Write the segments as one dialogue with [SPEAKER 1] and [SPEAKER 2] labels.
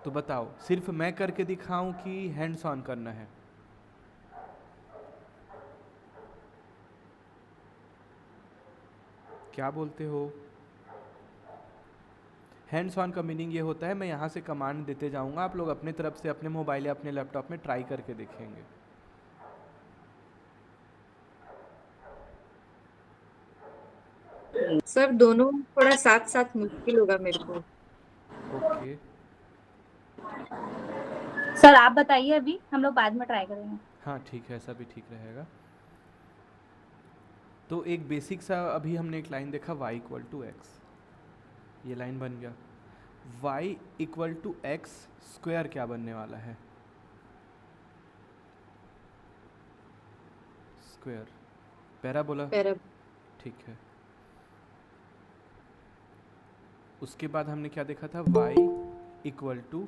[SPEAKER 1] तो बताओ, सिर्फ मैं करके दिखाऊं कि हैंड्स ऑन करना है? क्या बोलते हो? हैंड्स ऑन का मीनिंग ये होता है मैं यहाँ से कमांड देते जाऊँगा, आप लोग अपने तरफ से अपने मोबाइल या अपने लैपटॉप में ट्राई करके देखेंगे।
[SPEAKER 2] सर दोनों थोड़ा साथ साथ मुश्किल होगा मेरे को।
[SPEAKER 1] ओके।
[SPEAKER 3] सर आप बताइए, अभी हम लोग बाद में ट्राई करेंगे।
[SPEAKER 1] हाँ ठीक है, ऐसा भी ठीक रहेगा। तो एक बेसिक सा अभी हमने एक लाइन देखा y इक्वल टू एक्स, ये लाइन बन गया। y equal to x square क्या बनने वाला है? Square, parabola.
[SPEAKER 2] पैरा
[SPEAKER 1] ठीक है। उसके बाद हमने क्या देखा था? y इक्वल टू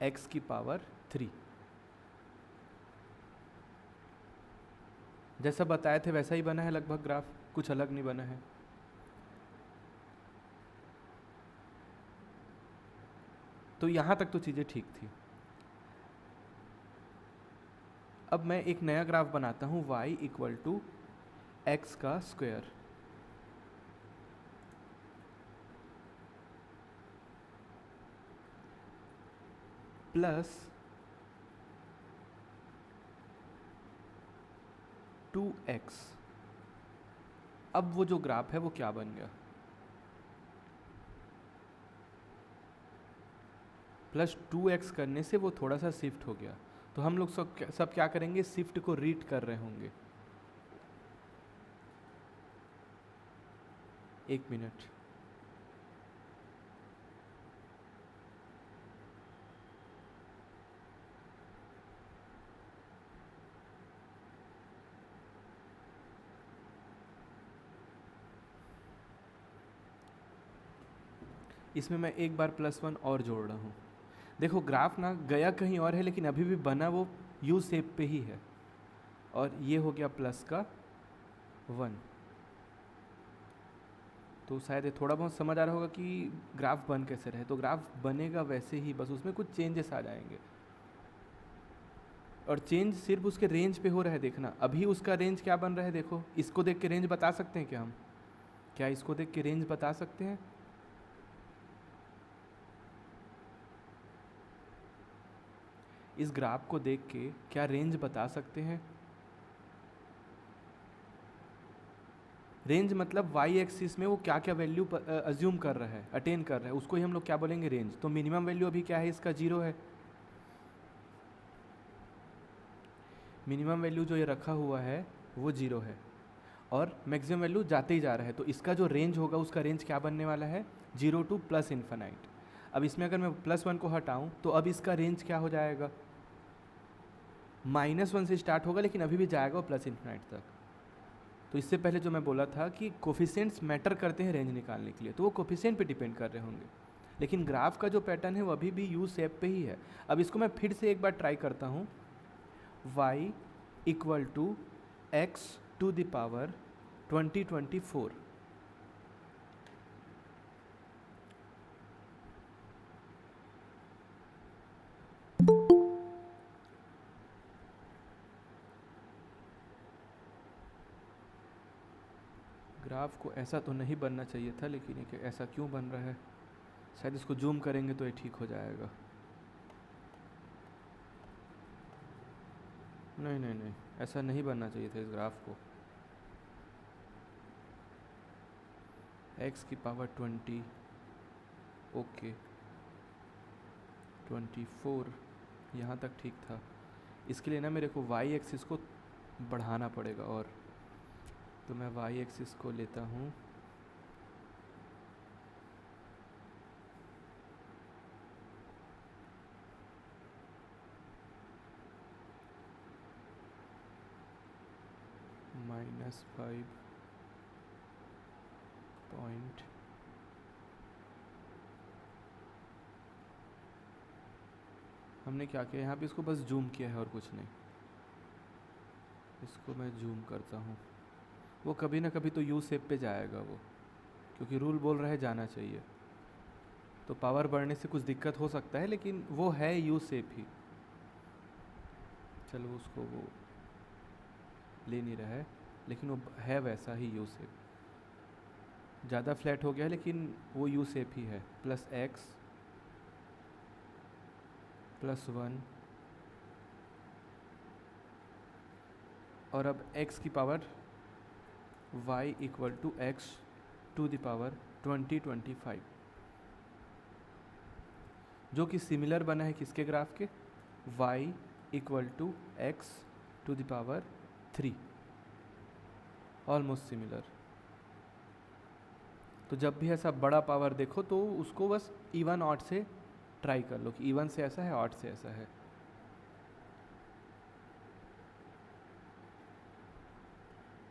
[SPEAKER 1] एक्स की पावर 3। जैसा बताए थे वैसा ही बना है लगभग ग्राफ, कुछ अलग नहीं बना है। तो यहाँ तक तो चीज़ें ठीक थी। अब मैं एक नया ग्राफ बनाता हूँ y इक्वल टू एक्स का स्क्वायर। Plus 2x। अब वो जो ग्राफ है वो क्या बन गया? प्लस 2x करने से वो थोड़ा सा शिफ्ट हो गया। तो हम लोग सब क्या करेंगे? शिफ्ट को रीड कर रहे होंगे। एक मिनट। इसमें मैं एक बार +1 और जोड़ रहा हूँ। देखो ग्राफ ना गया कहीं और है, लेकिन अभी भी बना वो यू शेप पे ही है। और ये हो गया प्लस का 1। तो शायद ये थोड़ा बहुत समझ आ रहा होगा कि ग्राफ बन कैसे रहे। तो ग्राफ बनेगा वैसे ही, बस उसमें कुछ चेंजेस आ जाएंगे। और चेंज सिर्फ उसके रेंज पे हो रहा है, देखना। अभी उसका रेंज क्या बन रहा है देखो। इसको देख के रेंज बता सकते हैं क्या हम? क्या इसको देख के रेंज बता सकते हैं? इस ग्राफ को देख के क्या रेंज बता सकते हैं? रेंज मतलब वाई एक्सिस में वो क्या क्या वैल्यू अज्यूम कर रहा है, अटेन कर रहा है, उसको ही हम लोग क्या बोलेंगे? रेंज। तो मिनिमम वैल्यू अभी क्या है इसका? 0 है। मिनिमम वैल्यू जो ये रखा हुआ है वो 0 है, और मैक्सिमम वैल्यू जाते ही जा रहा है। तो इसका जो रेंज होगा उसका रेंज क्या बनने वाला है? 0 टू प्लस इन्फानाइट। अब इसमें अगर मैं +1 को हटाऊं तो अब इसका रेंज क्या हो जाएगा? -1 से स्टार्ट होगा, लेकिन अभी भी जाएगा वो प्लस इन्फानाइट तक। तो इससे पहले जो मैं बोला था कि कोफिशिएंट्स मैटर करते हैं रेंज निकालने के लिए, तो वो कोफिशिएंट पे डिपेंड कर रहे होंगे। लेकिन ग्राफ का जो पैटर्न है वो अभी भी यू शेप पे ही है। अब इसको मैं फिर से एक बार ट्राई करता हूँ। y equal to x to the power 2024। Graph को ऐसा तो नहीं बनना चाहिए था, लेकिन ये ऐसा क्यों बन रहा है? शायद इसको जूम करेंगे तो ये ठीक हो जाएगा। नहीं नहीं नहीं, ऐसा नहीं बनना चाहिए था इस ग्राफ को। x की पावर 20, ओके 24, यहाँ तक ठीक था। इसके लिए ना मेरे को y एक्सिस को बढ़ाना पड़ेगा। और तो मैं y एक्सिस को लेता हूँ -5 पॉइंट, हमने क्या किया यहाँ पे? इसको बस जूम किया है और कुछ नहीं। इसको मैं जूम करता हूँ। वो कभी ना कभी तो यू शेप पे जाएगा वो, क्योंकि रूल बोल रहा है जाना चाहिए। तो पावर बढ़ने से कुछ दिक्कत हो सकता है, लेकिन वो है यू शेप ही। चलो उसको वो ले नहीं रहा है, लेकिन वो है वैसा ही यू शेप। ज़्यादा फ्लैट हो गया है लेकिन वो यू शेप ही है। प्लस एक्स प्लस 1 और अब x की power y equal to x to the power 2025, जो कि सिमिलर बना है किसके ग्राफ के, y equal to x to the power 3, almost similar. तो जब भी ऐसा बड़ा पावर देखो तो उसको बस इवन ऑड से ट्राई कर लो कि इवन से ऐसा है, ऑड से ऐसा है।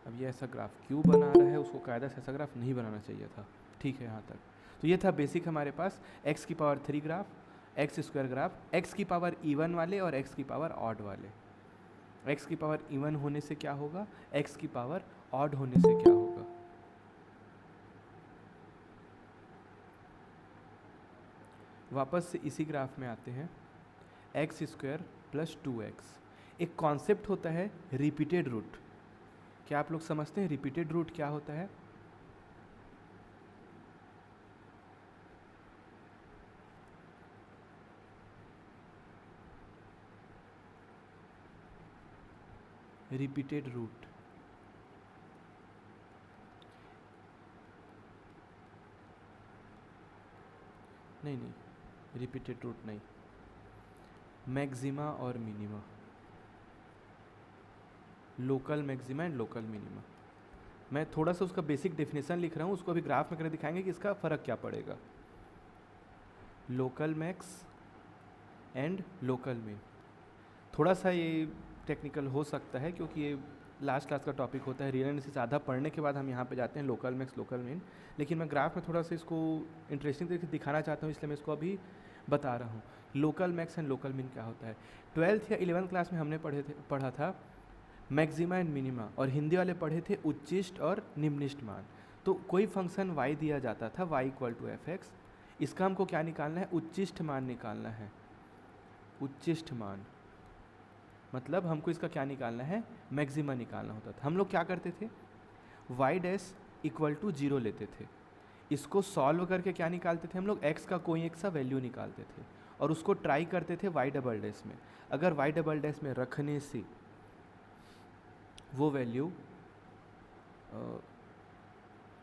[SPEAKER 1] अब ये ऐसा ग्राफ क्यों बना रहा है, उसको कायदा से ऐसा ग्राफ नहीं बनाना चाहिए था। ठीक है यहाँ तक। तो ये था बेसिक हमारे पास x की power 3 graph, x square graph, x की पावर इवन वाले और x की पावर ऑड वाले। x की पावर इवन होने से क्या होगा, x की पावर ऑड होने से क्या होगा। वापस से इसी ग्राफ में आते हैं। एक्स स्क्वायर प्लस 2x, एक कॉन्सेप्ट होता है रिपीटेड रूट। क्या आप लोग समझते हैं रिपीटेड रूट क्या होता है? रिपीटेड रूट नहीं, रिपीटेड रूट नहीं, मैक्सिमा और minima, local maxima and local minima. मैं थोड़ा सा उसका बेसिक डेफिनेशन लिख रहा हूँ, उसको अभी ग्राफ में करके दिखाएंगे कि इसका फ़र्क क्या पड़ेगा। लोकल मैक्स एंड लोकल मिन, थोड़ा सा ये टेक्निकल हो सकता है क्योंकि ये लास्ट क्लास का टॉपिक होता है। रियल एनालिसिस आधा पढ़ने के बाद हम यहाँ पे जाते हैं लोकल मैक्स लोकल मिन, लेकिन मैं ग्राफ में थोड़ा सा इसको इंटरेस्टिंग तरीके से दिखाना चाहता हूँ, इसलिए मैं इसको अभी बता रहा हूँ। लोकल मैक्स एंड लोकल मिन क्या होता है, 12th या 11th क्लास में हमने पढ़ा था मैक्सिमा एंड मिनिमा, और हिंदी वाले पढ़े थे उच्चिष्ट और निम्निष्ट मान। तो कोई फंक्शन y दिया जाता था, y equal to f x, इसका हमको क्या निकालना है, उच्चिष्ट मान निकालना है। उच्चिष्ट मान मतलब हमको इसका क्या निकालना है, मैक्सिमा निकालना होता था। हम लोग क्या करते थे, y डैश इक्वल टू 0 लेते थे, इसको सॉल्व करके क्या निकालते थे हम लोग, x का कोई एक सा वैल्यू निकालते थे और उसको ट्राई करते थे y डबल डैश में। अगर y डबल डैश में रखने से वो वैल्यू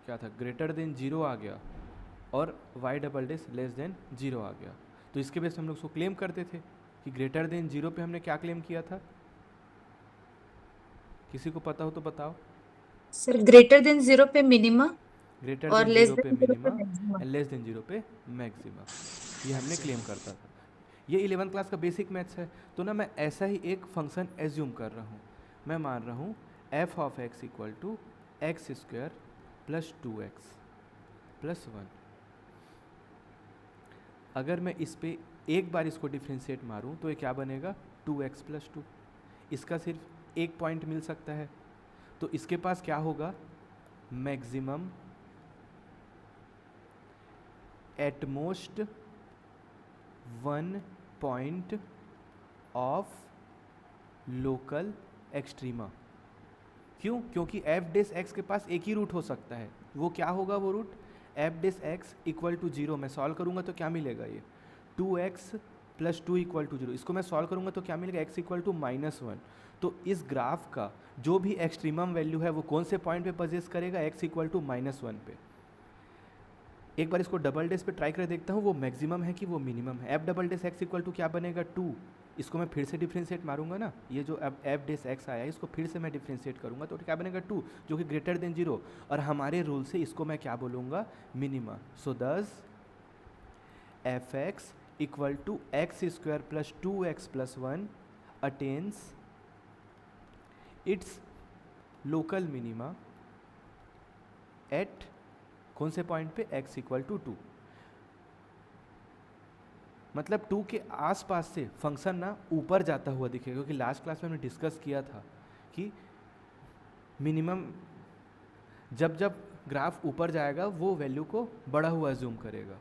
[SPEAKER 1] क्या था, ग्रेटर देन 0 आ गया और y double dash less than 0 आ गया, तो इसके बेस हम लोग उसको क्लेम करते थे कि ग्रेटर देन 0 पे हमने क्या क्लेम किया था, किसी को पता हो तो बताओ।
[SPEAKER 2] सर ग्रेटर देन 0 पे मिनिमा
[SPEAKER 1] ग्रेटर
[SPEAKER 2] और
[SPEAKER 1] देन
[SPEAKER 2] लेस
[SPEAKER 1] 0 पे
[SPEAKER 2] देन 0 पे
[SPEAKER 1] minima
[SPEAKER 2] maxima.
[SPEAKER 1] And less than 0 पे मैक्सिमा, ये हमने क्लेम करता था। ये 11th क्लास का बेसिक मैथ्स है। तो ना मैं ऐसा ही एक फंक्शन एज्यूम कर रहा हूँ, मैं मान रहा हूँ f of x equal to x square plus 2x plus 1। अगर मैं इस पे एक बार इसको डिफ्रेंशिएट मारूं तो ये क्या बनेगा, 2x प्लस 2। इसका सिर्फ एक पॉइंट मिल सकता है, तो इसके पास क्या होगा, maximum at most 1 point of local extrema. क्यों, क्योंकि एफ डेस एक्स के पास एक ही रूट हो सकता है, वो क्या होगा, वो root f dash x equal to 0। मैं सॉल्व करूंगा तो क्या मिलेगा, ये 2x प्लस 2 इक्वल टू 0। इसको मैं सॉल्व करूंगा तो क्या मिलेगा, x इक्वल टू -1। तो इस ग्राफ का जो भी एक्सट्रीमम वैल्यू है वो कौन से पॉइंट पे पजेस करेगा, x इक्वल टू -1 पे। एक बार इसको डबल डेस पे ट्राई कर देखता हूँ वो मैक्सिमम है कि वो मिनिमम है। F double dash x equal to क्या बनेगा, 2। इसको मैं फिर से डिफ्रेंशिएट मारूंगा ना, ये जो अब एफ डेस एक्स आया है इसको फिर से मैं डिफ्रेंशिएट करूंगा तो क्या बनेगा, 2, जो कि ग्रेटर देन 0। और हमारे रूल से इसको मैं क्या बोलूँगा, मिनिमा। सो दस f x equal to x square plus 2x plus 1 attains it's local minima at कौन से पॉइंट पे, x इक्वल टू 2। मतलब 2 के आसपास से फंक्शन ना ऊपर जाता हुआ दिखेगा, क्योंकि लास्ट क्लास में हमने डिस्कस किया था कि मिनिमम जब जब ग्राफ ऊपर जाएगा वो वैल्यू को बड़ा हुआ जूम करेगा।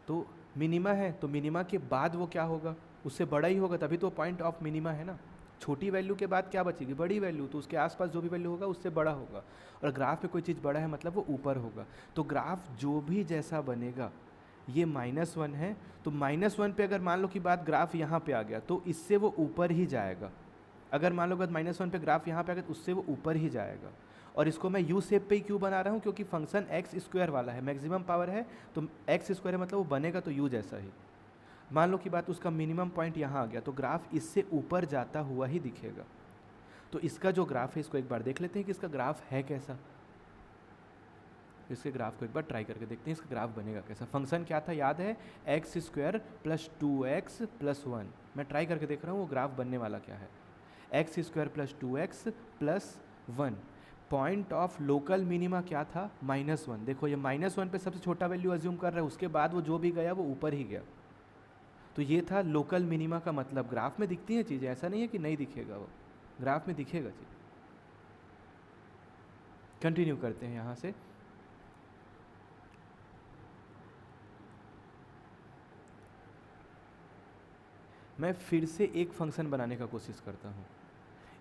[SPEAKER 1] तो तो मिनिमा है, तो मिनिमा के बाद वो क्या होगा, उससे बड़ा ही होगा, तभी तो पॉइंट ऑफ मिनिमा है ना। छोटी वैल्यू के बाद क्या बचेगी, बड़ी वैल्यू, तो उसके आसपास जो भी वैल्यू होगा उससे बड़ा होगा। और ग्राफ में कोई चीज़ बड़ा है मतलब वो ऊपर होगा। तो ग्राफ जो भी जैसा बनेगा, ये -1 है, तो -1 पे अगर मान लो कि बात ग्राफ यहाँ पे आ गया तो इससे वो ऊपर ही जाएगा। अगर मान लो बात -1 पे ग्राफ यहाँ पे आ गया तो उससे वो ऊपर ही जाएगा। और इसको मैं यू शेप पे ही क्यों बना रहा हूँ, क्योंकि फंक्शन एक्स स्क्वायर वाला है, मैक्सिमम पावर है, तो एक्स स्क्वायर है मतलब वो बनेगा तो यू जैसा ही। मान लो कि बात उसका मिनिमम पॉइंट यहाँ आ गया तो ग्राफ इससे ऊपर जाता हुआ ही दिखेगा। तो इसका जो ग्राफ है इसको एक बार देख लेते हैं कि इसका ग्राफ है कैसा। इसके ग्राफ को एक बार ट्राई करके देखते हैं इसका ग्राफ बनेगा कैसा। फंक्शन क्या था याद है, x square plus 2x plus 1। मैं ट्राई करके देख रहा हूँ वो ग्राफ बनने वाला क्या है। X square plus 2x plus 1। Point of local minima क्या था, -1। देखो ये -1 पे सबसे छोटा वैल्यू अज्यूम कर रहा है, उसके बाद वो जो भी गया वो ऊपर ही गया। तो ये था लोकल मिनिमा का मतलब। ग्राफ में दिखती हैं चीज़ें, ऐसा नहीं है कि नहीं दिखेगा, वो ग्राफ में दिखेगा चीज़। कंटिन्यू करते हैं यहाँ से। मैं फिर से एक फंक्शन बनाने का कोशिश करता हूँ।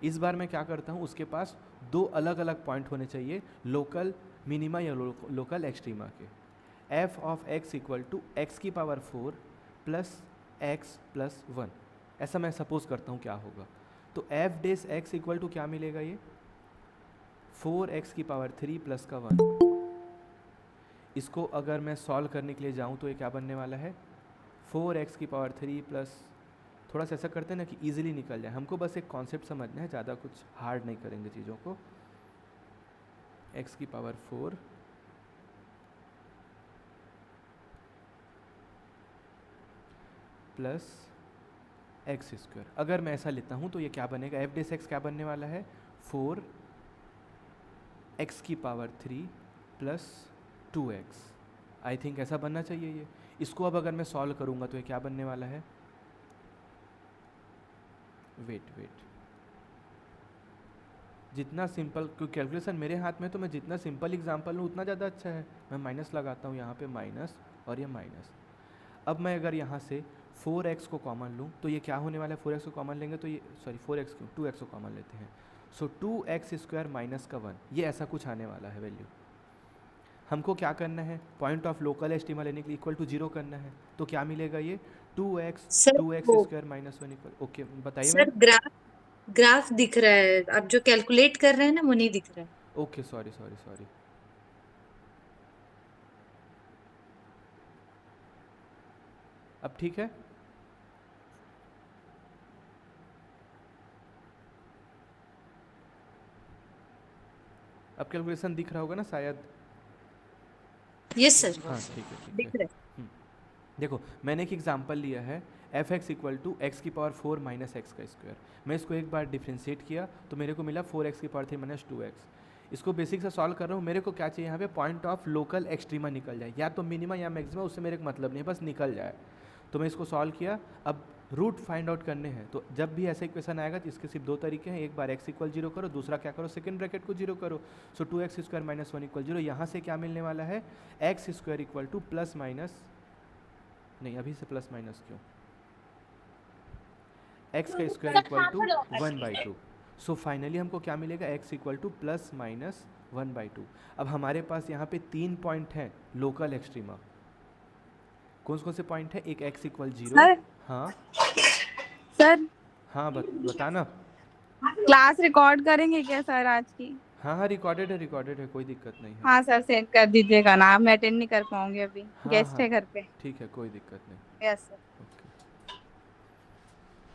[SPEAKER 1] इस बार मैं क्या करता हूँ, उसके पास दो अलग अलग पॉइंट होने चाहिए, लोकल मिनिमा या लोकल एक्सट्रीमा के। f of x equal to x की पावर 4 प्लस एक्स प्लस 1, ऐसा मैं सपोज करता हूँ क्या होगा। तो f dash x equal to क्या मिलेगा, ये 4x की पावर 3 प्लस का 1। इसको अगर मैं सॉल्व करने के लिए जाऊँ तो ये क्या बनने वाला है, 4x की पावर 3 प्लस, थोड़ा सा ऐसा करते हैं ना कि इजीली निकल जाए, हमको बस एक कॉन्सेप्ट समझना है, ज़्यादा कुछ हार्ड नहीं करेंगे चीज़ों को। x की पावर 4 प्लस एक्स स्क्वायर, अगर मैं ऐसा लेता हूँ तो ये क्या बनेगा, एफ डेस एक्स क्या बनने वाला है, 4x की power 3 plus 2x। I think ऐसा बनना चाहिए ये। इसको अब अगर मैं सॉल्व करूँगा तो ये क्या बनने वाला है, वेट जितना सिंपल, क्योंकि कैलकुलेशन मेरे हाथ में, तो मैं जितना सिंपल एग्जांपल लूँ उतना ज़्यादा अच्छा है। मैं माइनस लगाता हूँ यहाँ पे, माइनस और ये माइनस। अब मैं अगर यहाँ से 4x को कॉमन लूँ तो ये क्या होने वाला है, 4x को कॉमन लेंगे तो ये, सॉरी 4x क्यों, 2x को कॉमन लेते हैं, सो 2x स्क्वायर माइनस का 1, ये ऐसा कुछ आने वाला है वैल्यू। हमको क्या करना है, पॉइंट ऑफ लोकल एस्टीमा लेने के लिए इक्वल टू 0 करना है, तो क्या मिलेगा ये 2x
[SPEAKER 2] सर
[SPEAKER 1] 2x
[SPEAKER 2] वो
[SPEAKER 1] स्क्वायर माइनस 1 इक्वल, ओके बताइए
[SPEAKER 2] सर
[SPEAKER 1] मैम।
[SPEAKER 2] ग्राफ दिख रहा है, आप जो कैलकुलेट कर रहे हैं ना वो नहीं दिख रहा है।
[SPEAKER 1] ओके सॉरी सॉरी सॉरी, अब ठीक है। अब कैलकुलेशन दिख रहा होगा ना शायद।
[SPEAKER 2] यस सर,
[SPEAKER 1] हाँ ठीक है ठीक
[SPEAKER 2] दिख
[SPEAKER 1] है।
[SPEAKER 2] रहा है।
[SPEAKER 1] देखो मैंने एक एग्जांपल लिया है, f x equal to x की पावर 4 माइनस एक्स का स्क्वायर। मैं इसको एक बार डिफ्रेंशिएट किया तो मेरे को मिला 4x की पावर 3 माइनस 2x। इसको बेसिक से सॉल्व कर रहा हूँ, मेरे को क्या चाहिए यहाँ पे, पॉइंट ऑफ लोकल एक्सट्रीमा निकल जाए, या तो मिनिमा या मैक्सिमा, उससे मेरे को मतलब नहीं है, बस निकल जाए। तो मैं इसको सॉल्व किया। अब रूट फाइंड आउट करने हैं, तो जब भी ऐसा इक्वेशन आएगा तो इसके सिर्फ दो तरीके हैं, एक बार x इक्वल 0 करो, दूसरा क्या करो, सेकंड ब्रैकेट को 0 करो। So 2x square minus 1 equal 0। यहाँ से क्या मिलने वाला है, x square equal to plus minus, नहीं अभी से प्लस माइनस क्यों, एक्स का square equal to 1/2। So finally हमको क्या मिलेगा, x equal to plus minus 1/2। अब हमारे पास यहाँ पे 3 पॉइंट हैं लोकल एक्सट्रीमा। कौन कौन से पॉइंट है, एक एक्स इक्वल 0,
[SPEAKER 4] सर
[SPEAKER 1] हाँ
[SPEAKER 4] सर
[SPEAKER 1] हाँ बताना।
[SPEAKER 4] क्लास रिकॉर्ड करेंगे क्या सर आज की?
[SPEAKER 1] हाँ रिकॉर्डेड है, कोई दिक्कत नहीं है।
[SPEAKER 4] हाँ सर, सेंड कर दीजिएगा ना, मैं अटेंड नहीं कर पाऊंगी, अभी
[SPEAKER 1] हाँ
[SPEAKER 4] गेस्ट
[SPEAKER 1] हाँ
[SPEAKER 4] है घर पे।
[SPEAKER 1] ठीक है, कोई दिक्कत नहीं।
[SPEAKER 4] Yes sir.
[SPEAKER 1] ओके,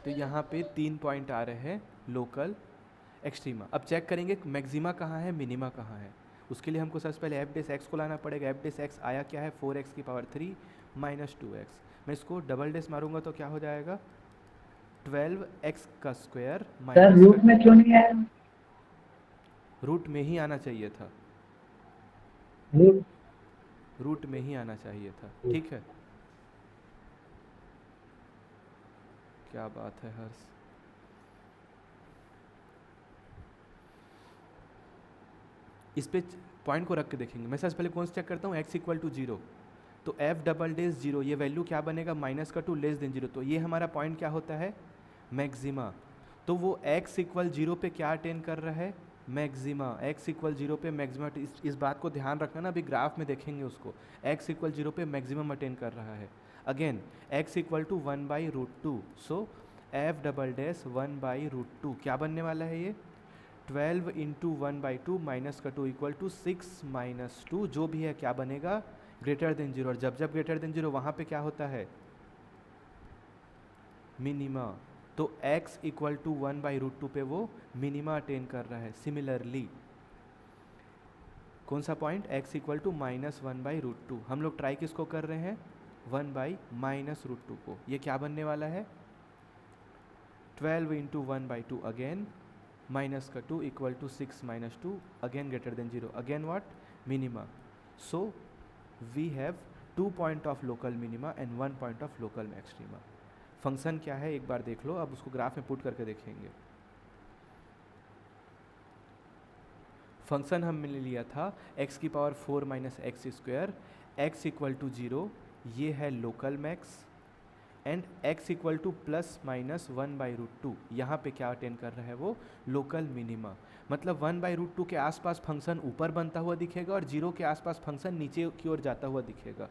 [SPEAKER 1] तो यहाँ पे 3 पॉइंट आ रहे हैं लोकल एक्सट्रीमा। अब चेक करेंगे मैक्सिमा कहाँ है, मिनिमा कहाँ है। उसके लिए हमको सबसे पहले एफ डेस एक्स को लाना पड़ेगा। एफ डेस एक्स आया क्या है, 4x की पावर 3 माइनस 2x। मैं इसको डबल डेस मारूंगा तो क्या हो जाएगा, 12x का स्क्वायर माइनस, रूट में क्यों नहीं आया, रूट में ही आना चाहिए था, रूट में ही आना चाहिए था, ठीक है। क्या बात है हर्ष, इस पे पॉइंट को रख के देखेंगे। मैं सबसे पहले कौन सा चेक करता हूँ, x इक्वल टू 0, तो एफ डबल डेज 0, ये वैल्यू क्या बनेगा माइनस का 2 लेस देन 0, तो ये हमारा पॉइंट क्या होता है मैक्सिमा। तो वो x इक्वल 0 पे क्या अटेन कर रहा है मैक्सिमा, x इक्वल 0 पे मैक्सिमा। इस बात को ध्यान रखना ना, अभी ग्राफ में देखेंगे उसको, x इक्वल 0 पे मैक्सिमम अटेन कर रहा है। Again x equal to 1/√2, so f double dash 1/√2 क्या बनने वाला है ये 12 इंटू 1/2 माइनस का 2 इक्वल टू 6 माइनस 2, जो भी है क्या बनेगा ग्रेटर देन 0। और जब जब ग्रेटर देन 0 वहाँ पे क्या होता है मिनिमा, तो x इक्वल टू 1/√2 पे वो मिनिमा अटेन कर रहा है। सिमिलरली कौन सा पॉइंट x इक्वल टू -1/√2, हम लोग ट्राई किसको कर रहे हैं 1/-√2 को, ये क्या बनने वाला है 12 इंटू 1/2 अगेन माइनस का 2 equal to 6 minus 2 again greater than 0, again what minima. So we have 2 point of local minima and 1 point of local maxima. Function क्या है एक बार देख लो, अब उसको ग्राफ में पुट करके देखेंगे। फंक्शन हमने लिया था x की power 4 minus x square, x equal to 0, ये है local max, and x equal to plus minus 1/√2, यहाँ पे क्या अटेन कर रहा है वो लोकल मिनिमा। मतलब 1/√2 के आसपास फंक्शन ऊपर बनता हुआ दिखेगा और 0 के आसपास फंक्शन नीचे की ओर जाता हुआ दिखेगा।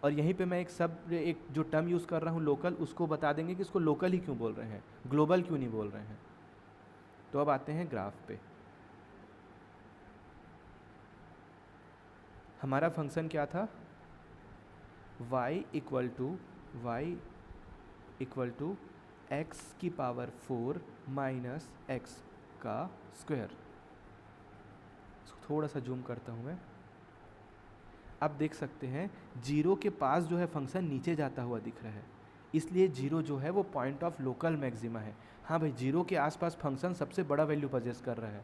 [SPEAKER 1] और यहीं पे मैं एक जो टर्म यूज़ कर रहा हूँ लोकल, उसको बता देंगे कि इसको लोकल ही क्यों बोल रहे हैं, ग्लोबल क्यों नहीं बोल रहे हैं। तो अब आते हैं ग्राफ पे। हमारा फंक्शन क्या था y इक्वल टू x की पावर 4 माइनस एक्स का स्क्वायर। थोड़ा सा जूम करता हूँ मैं, आप देख सकते हैं 0 के पास जो है फंक्शन नीचे जाता हुआ दिख रहा है, इसलिए 0 जो है वो पॉइंट ऑफ लोकल मैक्सिमा है। हाँ भाई 0 के आसपास फंक्शन सबसे बड़ा वैल्यू पजेस कर रहा है,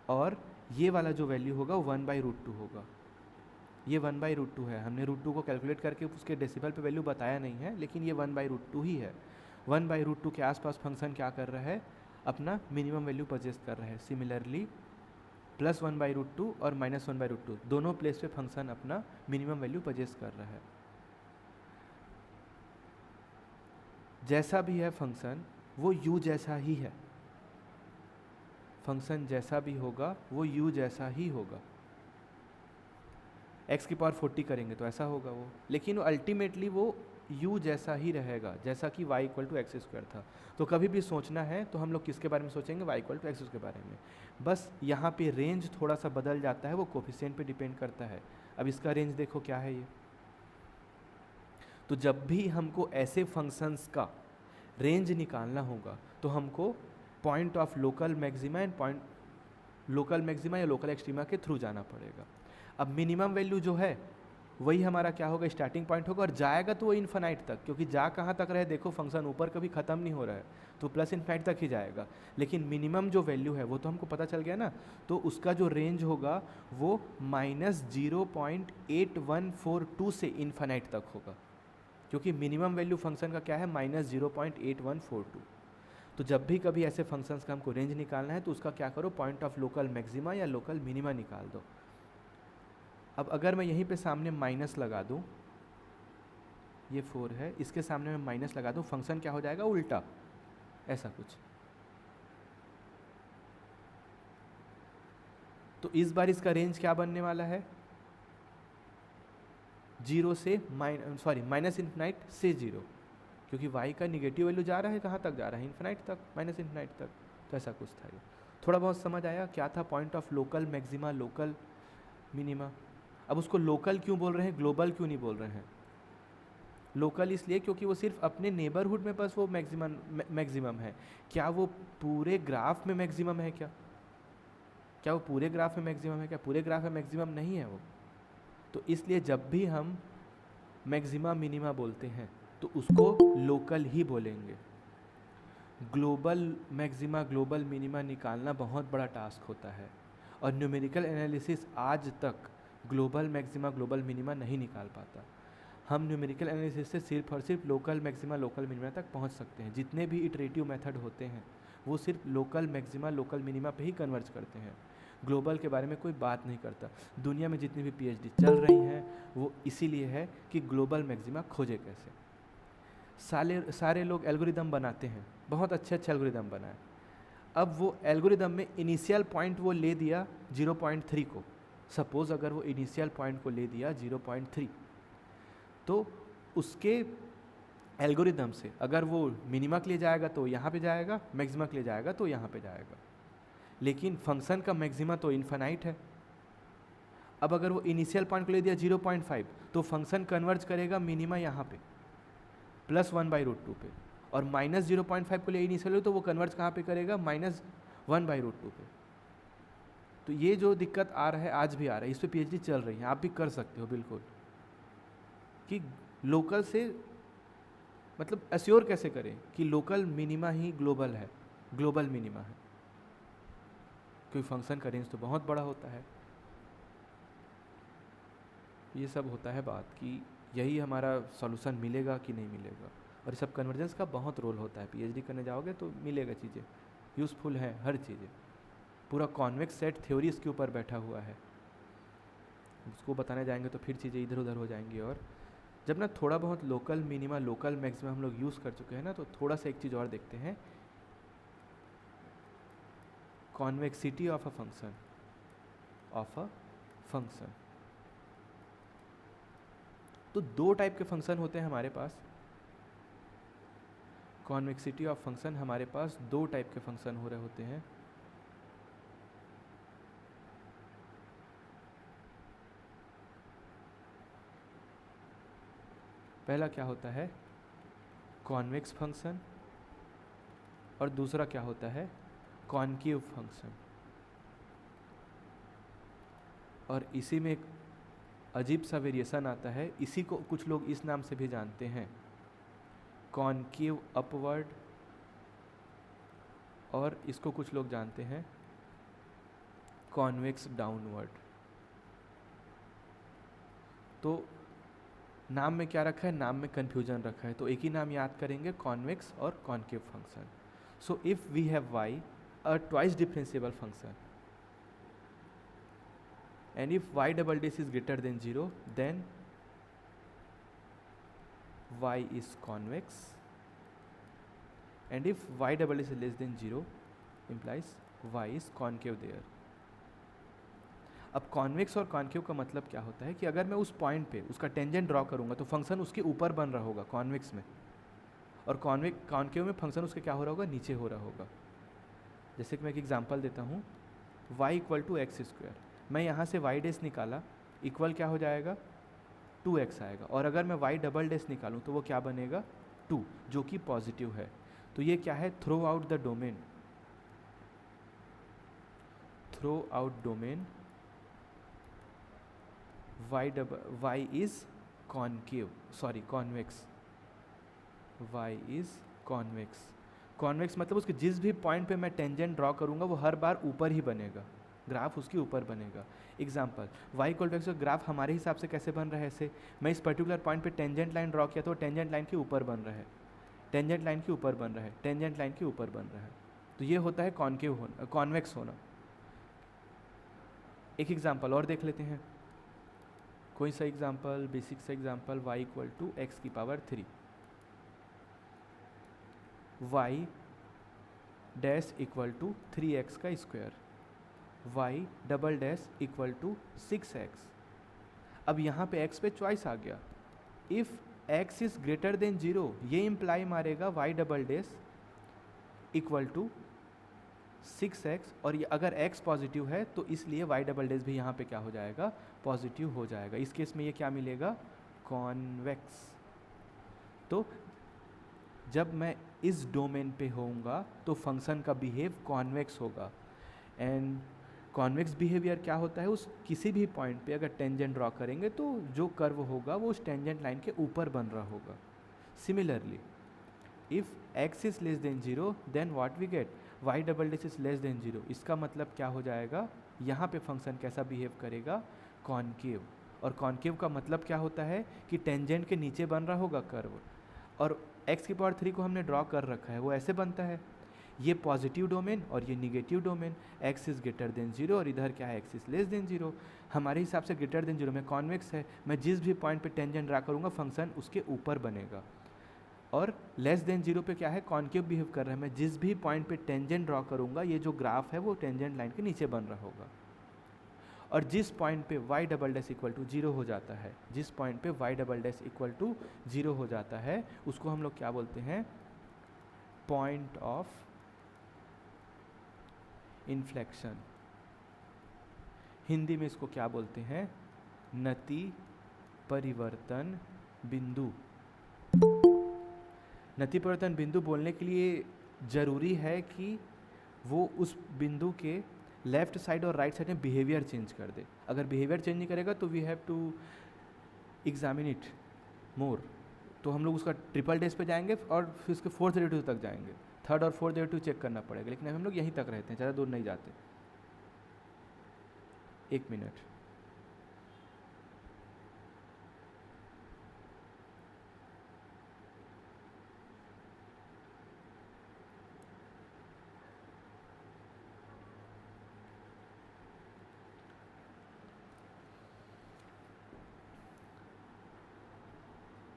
[SPEAKER 1] और ये वाला जो वैल्यू होगा वो 1/√2 होगा। ये 1/√2 है, हमने √2 को कैलकुलेट करके उसके डेसिबल पे वैल्यू बताया नहीं है, लेकिन ये 1/√2 ही है। 1/√2 के आसपास फंक्शन क्या कर रहा है अपना मिनिमम वैल्यू पजेस कर रहा है। सिमिलरली प्लस 1/√2 और माइनस 1/√2 दोनों प्लेस पे फंक्शन अपना मिनिमम वैल्यू पजेस कर रहा है। जैसा भी है फंक्शन वो u जैसा ही है, फंक्शन जैसा भी होगा वो u जैसा ही होगा। x की पावर 40 करेंगे तो ऐसा होगा वो, लेकिन अल्टीमेटली वो u जैसा ही रहेगा जैसा कि y equal to x square था। तो कभी भी सोचना है तो हम लोग किसके बारे में सोचेंगे y इक्वल टू एक्स के बारे में। बस यहाँ पे रेंज थोड़ा सा बदल जाता है, वो कोफिशिएंट पे डिपेंड करता है। अब इसका रेंज देखो क्या है ये, तो जब भी हमको ऐसे फंक्शंस का रेंज निकालना होगा तो हमको point of local maxima and point local maxima या लोकल एक्सट्रीमा के थ्रू जाना पड़ेगा। अब मिनिमम वैल्यू जो है वही हमारा क्या होगा स्टार्टिंग पॉइंट होगा, और जाएगा तो वो इन्फिनाइट तक, क्योंकि जा कहाँ तक रहे देखो फंक्शन ऊपर कभी ख़त्म नहीं हो रहा है, तो प्लस इन्फिनाइट तक ही जाएगा। लेकिन मिनिमम जो वैल्यू है वो तो हमको पता चल गया ना, तो उसका जो रेंज होगा वो -0.8142 से इन्फिनाइट तक होगा, क्योंकि मिनिमम वैल्यू फंक्शन का क्या है -0.8142। तो जब भी कभी ऐसे फंक्शंस का हमको रेंज निकालना है तो उसका क्या करो पॉइंट ऑफ लोकल मैक्सिमा या लोकल मिनिमा निकाल दो। अब अगर मैं यहीं पे सामने माइनस लगा दूं, ये 4 है, इसके सामने मैं माइनस लगा दूं, फंक्शन क्या हो जाएगा उल्टा, ऐसा कुछ। तो इस बार इसका रेंज क्या बनने वाला है 0 से माइनस इन्फिनाइट से 0, क्योंकि y का निगेटिव वैल्यू जा रहा है कहाँ तक जा रहा है इन्फिनाइट तक, माइनस इन्फिनाइट तक। तो ऐसा कुछ था ये, थोड़ा बहुत समझ आया क्या था point of local maxima local minima. अब उसको लोकल क्यों बोल रहे हैं, ग्लोबल क्यों नहीं बोल रहे हैं। लोकल इसलिए क्योंकि वो सिर्फ अपने नेबरहुड में बस वो मैक्सिमम है। क्या वो पूरे ग्राफ में मैक्सिमम है, क्या वो पूरे ग्राफ में मैक्सिमम है, क्या पूरे ग्राफ में मैक्सिमम नहीं है वो। तो इसलिए जब भी हम मैक्सिमा मिनिमा बोलते हैं तो उसको लोकल ही बोलेंगे। ग्लोबल मैक्सिमा ग्लोबल मिनिमा निकालना बहुत बड़ा टास्क होता है, और न्यूमेरिकल एनालिसिस आज तक ग्लोबल मैक्सिमा ग्लोबल मिनिमा नहीं निकाल पाता। हम न्यूमेरिकल एनालिसिस से सिर्फ और सिर्फ लोकल मैक्सिमा लोकल मिनिमा तक पहुंच सकते हैं। जितने भी इटरेटिव मेथड होते हैं वो सिर्फ लोकल मैक्सिमा लोकल मिनिमा पे ही कन्वर्ज करते हैं। ग्लोबल के बारे में कोई बात नहीं करता। दुनिया में जितनी भी पीएचडी चल रही हैं वो इसीलिए है कि ग्लोबल मैक्सिमा खोजे कैसे। सारे लोग एल्गोरिदम बनाते हैं, बहुत अच्छे अच्छे एल्गोरिदम बनाए। अब वो एल्गोरिदम में इनिशियल पॉइंट वो ले दिया 0.3 को, सपोज अगर वो इनिशियल पॉइंट को ले दिया 0.3, तो उसके एल्गोरिदम से अगर वो मिनिमा के लिए जाएगा तो यहाँ पे जाएगा, मैक्सिमा के लिए जाएगा तो यहाँ पे जाएगा। लेकिन फंक्शन का मैक्सिमा तो इन्फिनाइट है। अब अगर वो इनिशियल पॉइंट को ले दिया 0.5 तो फंक्शन कन्वर्ज करेगा मिनिमा यहाँ पे +1/√2 पे, और -0.5 को ले इनिशियल तो वो कन्वर्ज कहाँ पे करेगा, -1/√2 पे। तो ये जो दिक्कत आ रहा है, आज भी आ रहा है, इस पर पीएचडी चल रही है, आप भी कर सकते हो बिल्कुल, कि लोकल से मतलब एश्योर कैसे करें कि लोकल मिनिमा ही ग्लोबल है, ग्लोबल मिनिमा है, क्योंकि फंक्शन का रेंज तो बहुत बड़ा होता है। ये सब होता है बात कि यही हमारा सॉल्यूशन मिलेगा कि नहीं मिलेगा, और ये सब कन्वर्जेंस का बहुत रोल होता है। पीएचडी करने जाओगे तो मिलेगा, चीज़ें यूज़फुल है, हर चीज़ें, पूरा कॉन्वेक्स सेट थ्योरी इसके ऊपर बैठा हुआ है। उसको बताने जाएंगे तो फिर चीज़ें इधर उधर हो जाएंगी। और जब ना थोड़ा बहुत लोकल मिनिमा लोकल मैक्सिमम हम लोग यूज़ कर चुके हैं ना, तो थोड़ा सा एक चीज़ और देखते हैं, कॉन्वेक्सिटी ऑफ अ फंक्शन। तो दो टाइप के फंक्शन होते हैं हमारे पास। कॉन्वेक्सिटी ऑफ फंक्शन, हमारे पास दो टाइप के फंक्शन हो रहे होते हैं। पहला क्या होता है, कॉन्वेक्स फंक्शन, और दूसरा क्या होता है, कॉनकेव फंक्शन। और इसी में एक अजीब सा वेरिएशन आता है, इसी को कुछ लोग इस नाम से भी जानते हैं, कॉनकेव अपवर्ड, और इसको कुछ लोग जानते हैं कॉन्वेक्स डाउनवर्ड। तो नाम में क्या रखा है, नाम में कन्फ्यूजन रखा है, तो एक ही नाम याद करेंगे, कॉन्वेक्स और concave function. So if we have y a twice differentiable function and if y double dash is greater than 0 then y is convex and if y double dash is less than 0 implies y is concave there। अब convex और concave का मतलब क्या होता है कि अगर मैं उस पॉइंट पे उसका टेंजेंट ड्रॉ करूंगा तो फंक्शन उसके ऊपर बन रहा होगा कॉन्वेक्स में, और कॉनकेव में फंक्शन उसके क्या हो रहा होगा, नीचे हो रहा होगा। जैसे कि मैं एक एग्जांपल देता हूँ, y = x², मैं यहाँ से y डैश निकाला, इक्वल क्या हो जाएगा, 2x आएगा, और अगर मैं y डबल डैश निकालूँ तो वो क्या बनेगा, 2, जो कि पॉजिटिव है। तो ये क्या है, throughout the domain, y is convex, y is convex मतलब उसके जिस भी पॉइंट पे मैं टेंजेंट ड्रॉ करूंगा वो हर बार ऊपर ही बनेगा, ग्राफ उसके ऊपर बनेगा। एग्जांपल, y = x, ग्राफ हमारे हिसाब से कैसे बन रहा है, ऐसे मैं इस पर्टिकुलर पॉइंट पे टेंजेंट लाइन ड्रॉ किया तो टेंजेंट लाइन के ऊपर बन रहा है, टेंजेंट लाइन के ऊपर बन रहा है, टेंजेंट लाइन के ऊपर बन रहा है। तो ये होता है कॉनकेव होना, कॉन्वेक्स होना। एक एग्जांपल और देख लेते हैं, कोई सा एग्जांपल, बेसिक सा example, y = x⁻3, y dash = 3x², y double dash = 6x। अब यहाँ पे x पे चॉइस आ गया, if x is greater than 0, ये इम्प्लाई मारेगा y डबल डैश = 6x, और ये अगर x पॉजिटिव है तो इसलिए y डबल डैश भी यहाँ पे क्या हो जाएगा, पॉजिटिव हो जाएगा। इस केस में ये क्या मिलेगा, कॉन्वेक्स। तो जब मैं इस डोमेन पे होऊंगा तो फंक्शन का बिहेव कॉन्वेक्स होगा। एंड कॉन्वेक्स बिहेवियर क्या होता है, उस किसी भी पॉइंट पे अगर टेंजेंट ड्रॉ करेंगे तो जो कर्व होगा वो उस टेंजेंट लाइन के ऊपर बन रहा होगा। Similarly if x is less than 0 then what we get, y double dash is less than 0। इसका मतलब क्या हो जाएगा, यहाँ पे फंक्शन कैसा बिहेव करेगा, कॉनकेव। और कॉनकेव का मतलब क्या होता है कि टेंजेंट के नीचे बन रहा होगा कर्व, और x⁻3 को हमने ड्रॉ कर रखा है, वो ऐसे बनता है। ये पॉजिटिव डोमेन और ये negative domain, x is greater than 0 और इधर क्या है, x इज़ लेस देन 0। हमारे हिसाब से ग्रेटर देन 0 में कॉन्वेक्स है, मैं जिस भी पॉइंट पे टेंजेंट ड्रा करूँगा फंक्शन उसके ऊपर बनेगा, और लेस देन 0 पे क्या है, कॉन्केव बिहेव कर रहा है, मैं जिस भी पॉइंट पे टेंजेंट ड्रॉ करूँगा ये जो ग्राफ है वो टेंजेंट लाइन के नीचे बन रहा होगा। और जिस पॉइंट पे y double dash equal to 0 हो जाता है, जिस पॉइंट पे y double dash equal to 0 हो जाता है उसको हम लोग क्या बोलते हैं, पॉइंट ऑफ इन्फ्लेक्शन। हिंदी में इसको क्या बोलते हैं, नति परिवर्तन बिंदु। नति परिवर्तन बिंदु बोलने के लिए ज़रूरी है कि वो उस बिंदु के लेफ्ट साइड और राइट साइड में बिहेवियर चेंज कर दे। अगर बिहेवियर चेंज नहीं करेगा तो we have to examine it more. तो हम लोग उसका ट्रिपल डेज पे जाएंगे और फिर उसके फोर्थ डेरिवेटिव तक जाएंगे, थर्ड और फोर्थ डेरिवेटिव चेक करना पड़ेगा, लेकिन हम लोग यहीं तक रहते हैं, ज़्यादा दूर नहीं जाते। 1 मिनट।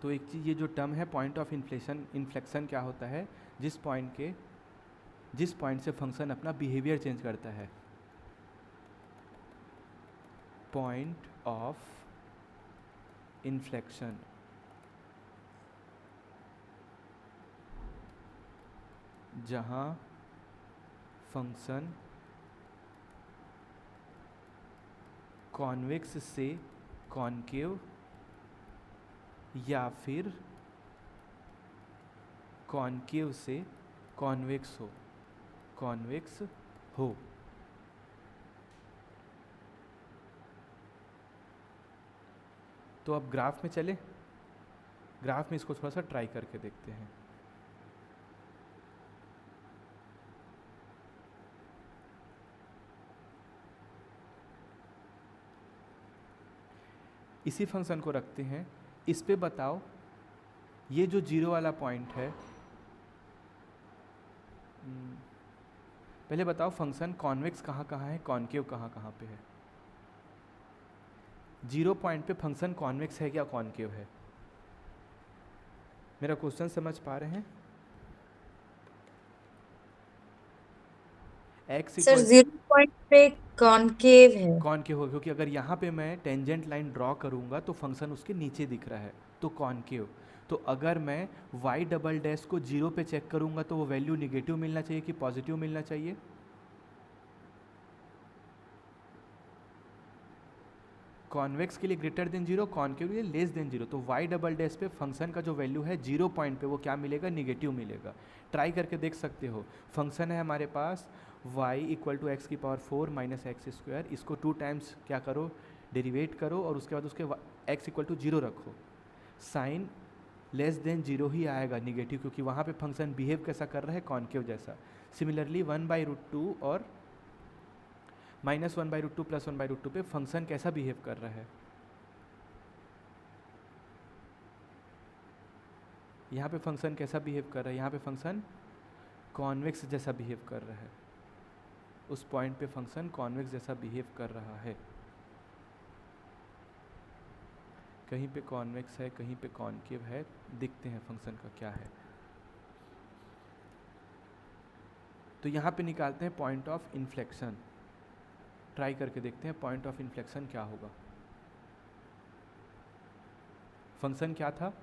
[SPEAKER 1] तो एक चीज़ ये जो टर्म है पॉइंट ऑफ इन्फ्लेक्शन क्या होता है, जिस पॉइंट से फंक्शन अपना बिहेवियर चेंज करता है, पॉइंट ऑफ इन्फ्लेक्शन। जहाँ फंक्शन कॉन्वेक्स से कॉनकेव या फिर कॉनकेव से कॉन्वेक्स हो। तो अब ग्राफ में चले, ग्राफ में इसको थोड़ा सा ट्राई करके देखते हैं। इसी फंक्शन को रखते हैं, इस पे बताओ ये जो 0 वाला पॉइंट है, पहले बताओ फंक्शन कॉन्वेक्स कहाँ कहाँ है, कॉनकेव कहाँ कहाँ पे है। 0 पॉइंट पे फंक्शन कॉन्वेक्स है क्या कॉनकेव है? मेरा क्वेश्चन समझ पा रहे हैं? x
[SPEAKER 2] सर
[SPEAKER 1] इक्वल
[SPEAKER 2] 0 पॉइंट पे कॉनकेव है।
[SPEAKER 1] कॉनकेव हो, क्योंकि अगर यहाँ पे मैं टेंजेंट लाइन ड्रॉ करूँगा तो फंक्शन उसके नीचे दिख रहा है, तो कॉनकेव। तो अगर मैं y डबल डैश को 0 पे चेक करूँगा तो वो वैल्यू निगेटिव मिलना चाहिए कि पॉजिटिव मिलना चाहिए? कॉन्वेक्स के लिए ग्रेटर देन 0, कॉनकेव के लिए लेस देन 0। तो y डबल डैश पे फंक्शन का जो वैल्यू है 0 पॉइंट पे वो क्या मिलेगा, निगेटिव मिलेगा। ट्राई करके देख सकते हो। फंक्शन है हमारे पास y इक्वल टू एक्स की पावर 4 माइनस एक्स स्क्वायर, इसको 2 टाइम्स क्या करो, डेरिवेट करो और उसके बाद उसके x इक्वल टू 0 रखो। साइन लेस देन 0 ही आएगा निगेटिव, क्योंकि वहाँ पे फंक्शन बिहेव कैसा कर रहा है, कॉनकेव जैसा। सिमिलरली 1/√2 और -1/√2 प्लस 1/√2 पे फंक्शन कैसा बिहेव कर रहा है, यहाँ पे फंक्शन कैसा बिहेव कर रहा है, यहाँ पे फंक्शन कॉन्वेक्स जैसा बिहेव कर रहा है। उस पॉइंट पे फंक्शन कॉन्वेक्स जैसा बिहेव कर रहा है। कहीं पे कॉन्वेक्स है, कहीं पे कॉनकेव है, देखते हैं फंक्शन का क्या है। तो यहाँ पे निकालते हैं पॉइंट ऑफ इन्फ्लेक्शन। ट्राई करके देखते हैं पॉइंट ऑफ इन्फ्लेक्शन क्या होगा। फंक्शन क्या था,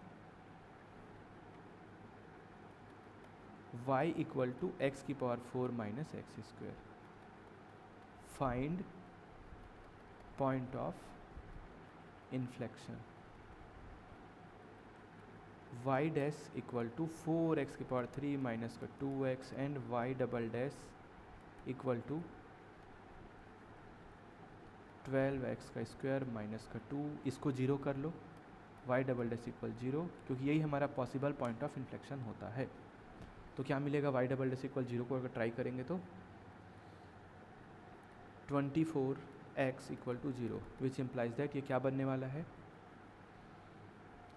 [SPEAKER 1] y इक्वल टू एक्स की power 4 minus x square. Find point of inflection. y dash equal to 4x की पावर 3 माइनस का 2x and y double dash equal to 12x का square minus का 2। इसको 0 कर लो, y डबल डैश इक्वल 0, क्योंकि यही हमारा पॉसिबल पॉइंट ऑफ इन्फ्लेक्शन होता है। तो क्या मिलेगा, y डबल डैश इक्वल 0 को अगर ट्राई करेंगे तो 24x equal to 0, which implies that ये क्या बनने वाला है,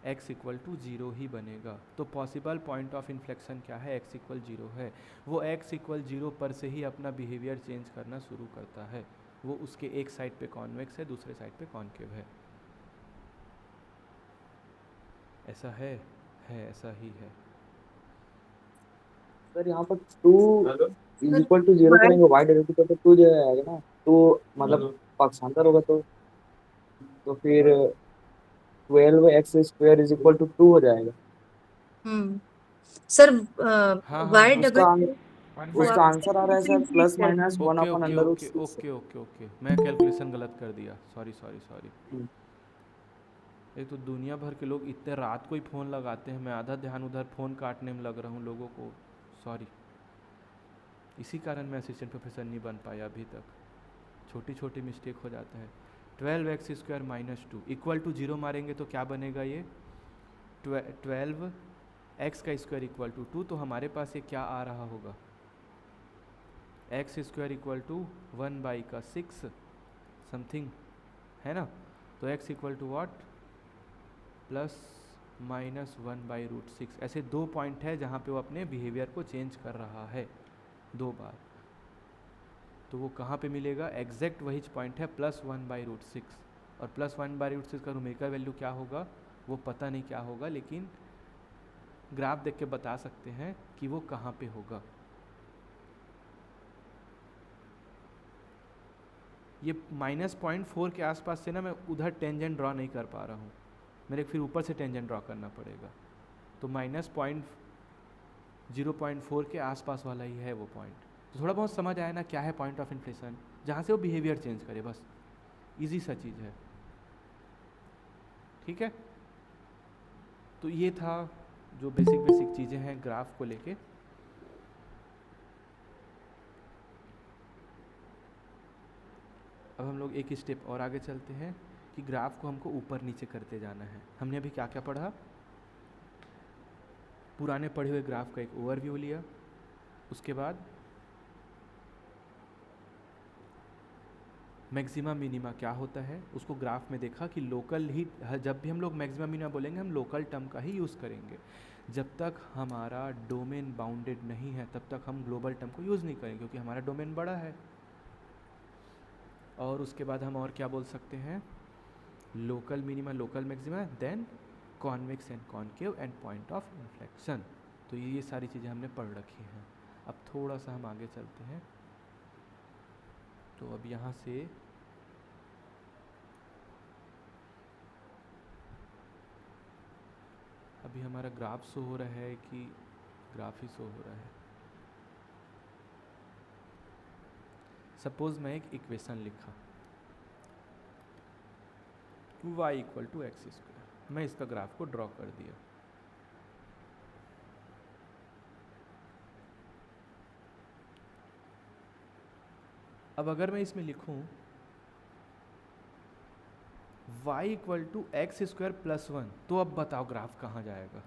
[SPEAKER 1] x इक्वल टू 0 ही बनेगा। तो पॉसिबल पॉइंट ऑफ इन्फ्लेक्शन क्या है, x इक्वल 0 है। वो x इक्वल 0 पर से ही अपना बिहेवियर चेंज करना शुरू करता है। वो उसके एक साइड पे कॉन्वेक्स है, दूसरे साइड पे कॉन्केव है। ऐसा है ऐसा ही है।
[SPEAKER 5] सर यहाँ पर 2 इज इक्वल टू 0 करेंगे, y डेरिवेटिव तो 2 जाएगा ना, तो मतलब पक्षांतर होगा, तो फिर 12x² इज इक्वल टू 2 हो जाएगा।
[SPEAKER 2] सर
[SPEAKER 1] हाँ हाँ
[SPEAKER 2] वाई
[SPEAKER 1] हाँ
[SPEAKER 5] उसका
[SPEAKER 2] डबल वो
[SPEAKER 5] उसका
[SPEAKER 2] आप
[SPEAKER 5] आंसर आ रहा है sir plus minus 1
[SPEAKER 1] okay
[SPEAKER 5] upon
[SPEAKER 1] okay
[SPEAKER 5] under root
[SPEAKER 1] okay
[SPEAKER 5] 6।
[SPEAKER 1] Okay okay okay, मैं कैलकुलेशन गलत कर दिया, सॉरी सॉरी सॉरी। एक तो दुनिया भर के लोग इतने रात को ही फ़ोन लगाते हैं, मैं आधा ध्यान उधर फ़ोन काटने में लग रहा हूँ लोगों को, सॉरी। इसी कारण मैं असिस्टेंट प्रोफेसर नहीं बन पाया अभी तक, छोटी छोटी मिस्टेक हो जाते हैं। 12x² माइनस 2 इक्वल टू 0 मारेंगे तो क्या बनेगा ये 12x² इक्वल टू 2, तो हमारे पास ये क्या आ रहा होगा x² इक्वल टू 1/6 समथिंग, है ना। तो x equal to what plus minus 1/√6। ऐसे 2 पॉइंट है जहाँ पे वो अपने बिहेवियर को चेंज कर रहा है 2 बार। तो वो कहाँ पे मिलेगा, एग्जैक्ट वही पॉइंट है प्लस 1/√6। और प्लस 1/√6 का न्यूमेरिकल वैल्यू क्या होगा वो पता नहीं क्या होगा, लेकिन ग्राफ देख के बता सकते हैं कि वो कहाँ पे होगा। ये -0.4 के आसपास से ना मैं उधर टेंजेंट ड्रॉ नहीं कर पा रहा हूँ, मेरे फिर ऊपर से टेंजेंट ड्रॉ करना पड़ेगा। तो -0.4 के आसपास वाला ही है वो पॉइंट। तो थोड़ा बहुत समझ आया ना क्या है पॉइंट ऑफ इन्फ्लेशन, जहाँ से वो बिहेवियर चेंज करे, बस इजी सा चीज़ है, ठीक है। तो ये था जो बेसिक चीज़ें हैं ग्राफ को लेके। अब हम लोग एक स्टेप और आगे चलते हैं कि ग्राफ को हमको ऊपर नीचे करते जाना है। हमने अभी क्या क्या पढ़ा, पुराने पढ़े हुए ग्राफ का एक ओवरव्यू लिया, उसके बाद मैक्सिमा मिनिमा क्या होता है उसको ग्राफ में देखा कि लोकल ही, जब भी हम लोग मैक्सिमा मिनिमा बोलेंगे हम लोकल टर्म का ही यूज़ करेंगे। जब तक हमारा डोमेन बाउंडेड नहीं है तब तक हम ग्लोबल टर्म को यूज़ नहीं करेंगे, क्योंकि हमारा डोमेन बड़ा है। और उसके बाद हम और क्या बोल सकते हैं, local minima local maxima, then convex and concave and point of inflection. तो ये सारी चीज़ें हमने पढ़ रखी हैं। अब थोड़ा सा हम आगे चलते हैं। तो अब यहाँ से अभी हमारा ग्राफ शो हो रहा है कि ग्राफ ही शो हो रहा है। सपोज मैं एक इक्वेशन लिखा y equal to x square, मैं इसका ग्राफ को ड्रॉ कर दिया। अब अगर मैं इसमें लिखूं y equal to x square plus 1, तो अब बताओ ग्राफ कहाँ जाएगा।